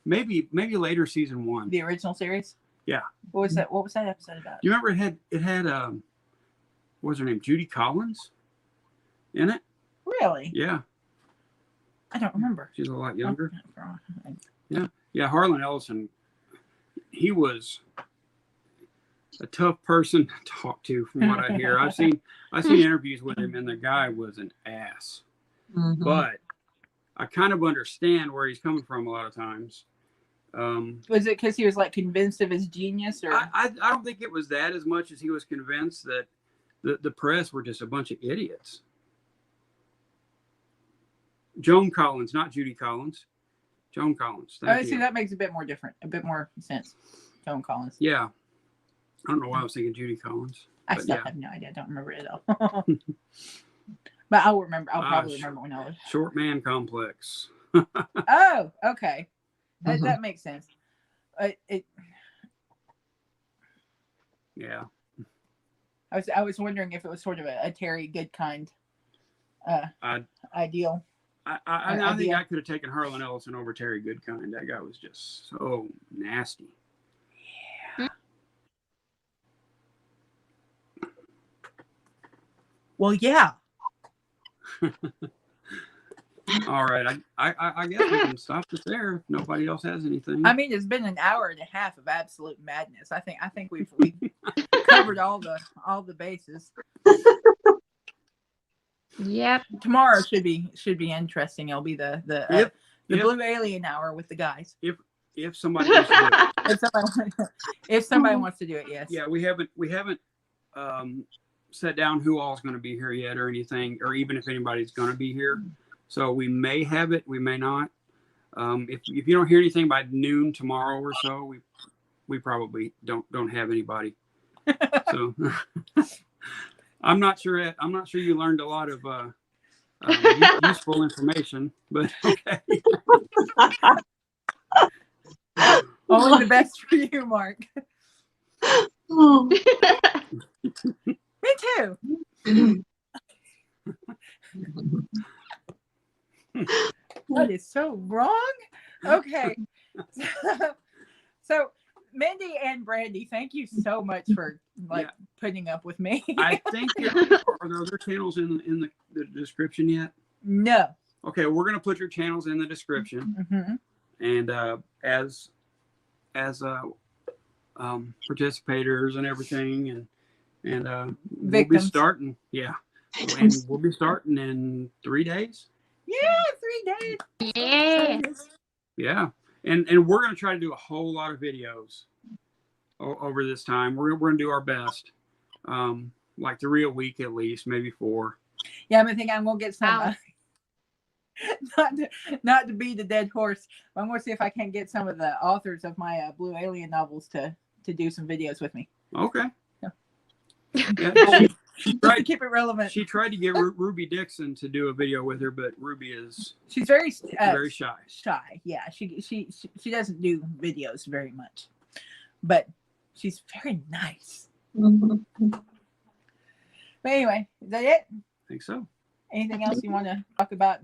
maybe later season 1. The original series. Yeah. What was that? What was that episode about? You remember it had what was her name? Judy Collins in it. Really? Yeah, I don't remember. she's a lot younger. Yeah, Harlan Ellison. He was a tough person to talk to, from what I hear. I've seen interviews with him, and the guy was an ass. Mhm. But I kind of understand where he's coming from a lot of times. Was it because he was like convinced of his genius, or I don't think it was that as much as he was convinced that the press were just a bunch of idiots. Joan Collins, not Judy Collins. Joan Collins. I Thank see you. that makes a bit more sense. Joan Collins. Yeah. I don't know why I was thinking Judy Collins. I But still yeah. have no idea. I don't remember it at all. But I'll remember. I'll probably sure. remember when I was. Short Man Complex. Oh, okay. Mhm. That makes sense. Yeah. I was wondering if it was sort of a Terry Goodkind ideal. I think idea. I could have taken Harlan Ellison over Terry Goodkind. That guy was just so nasty. Well, yeah. All right. I guess we can stop it there if nobody else has anything. I mean, it's been an hour and a half of absolute madness. I think we've covered all the bases. yep. Tomorrow should be interesting. It'll be the Yep. Blue Alien Hour with the guys. If somebody wants to do it. If somebody wants to do it, yes. Yeah, we haven't set down who all's going to be here yet or anything, or even if anybody's going to be here. So we may have it, we may not. If you don't hear anything by noon tomorrow or so, we probably don't have anybody. So I'm not sure you learned a lot of useful information, but okay. Only the best for you, Mark. Oh. Me too. That is so wrong. Okay. So Mindy and Brandy, thank you so much for putting up with me. I think are there other channels in the description yet? No. Okay, we're gonna put your channels in the description, and as participators and everything, and we'll be starting. Yeah, and we'll be starting in 3 days. Yeah, 3 days. Yeah. Yeah, and we're gonna try to do a whole lot of videos over this time. We're gonna do our best, like 3 a week at least, maybe 4. Yeah, I'm thinking I'm gonna get some. Not to beat the dead horse, but I'm gonna see if I can get some of the authors of my Blue Alien novels to do some videos with me. Okay. Yeah, she tried to keep it relevant. She tried to get Ruby Dixon to do a video with her, but Ruby is she's very shy. Shy, yeah. She doesn't do videos very much, but she's very nice. But anyway, is that it? I think so. Anything else you want to talk about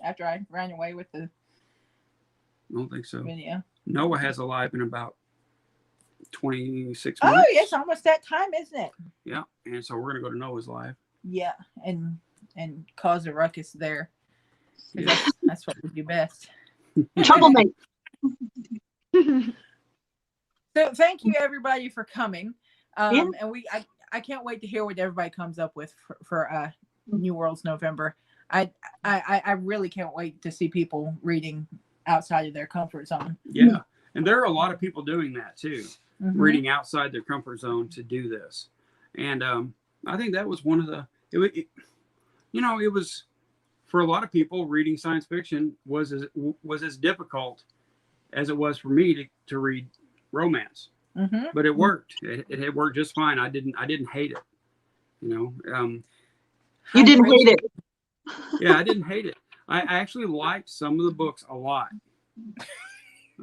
after I ran away with the I don't think so. video? Noah has a live in about 26 minutes. Oh, yes, almost that time, isn't it? Yeah, and so we're gonna go to Noah's live. Yeah, and cause a ruckus there. Yeah. That's what we do best. Troublemaker. So thank you everybody for coming. Yeah. And I can't wait to hear what everybody comes up with for New Worlds November. I really can't wait to see people reading outside of their comfort zone. Yeah, and there are a lot of people doing that too, reading Mm-hmm. outside their comfort zone to do this. And I think that was one of the. It was for a lot of people, reading science fiction was as difficult as it was for me to read romance. Mm-hmm. But it worked. It worked just fine. I didn't hate it. You know, You didn't hate it. yeah, I didn't hate it. I actually liked some of the books a lot.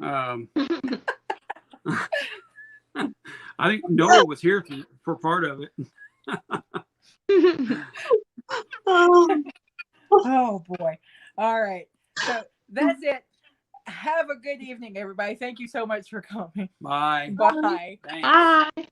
I think Noah was here for part of it. Oh boy. All right. So that's it. Have a good evening, everybody. Thank you so much for coming. Bye. Bye. Thanks. Bye.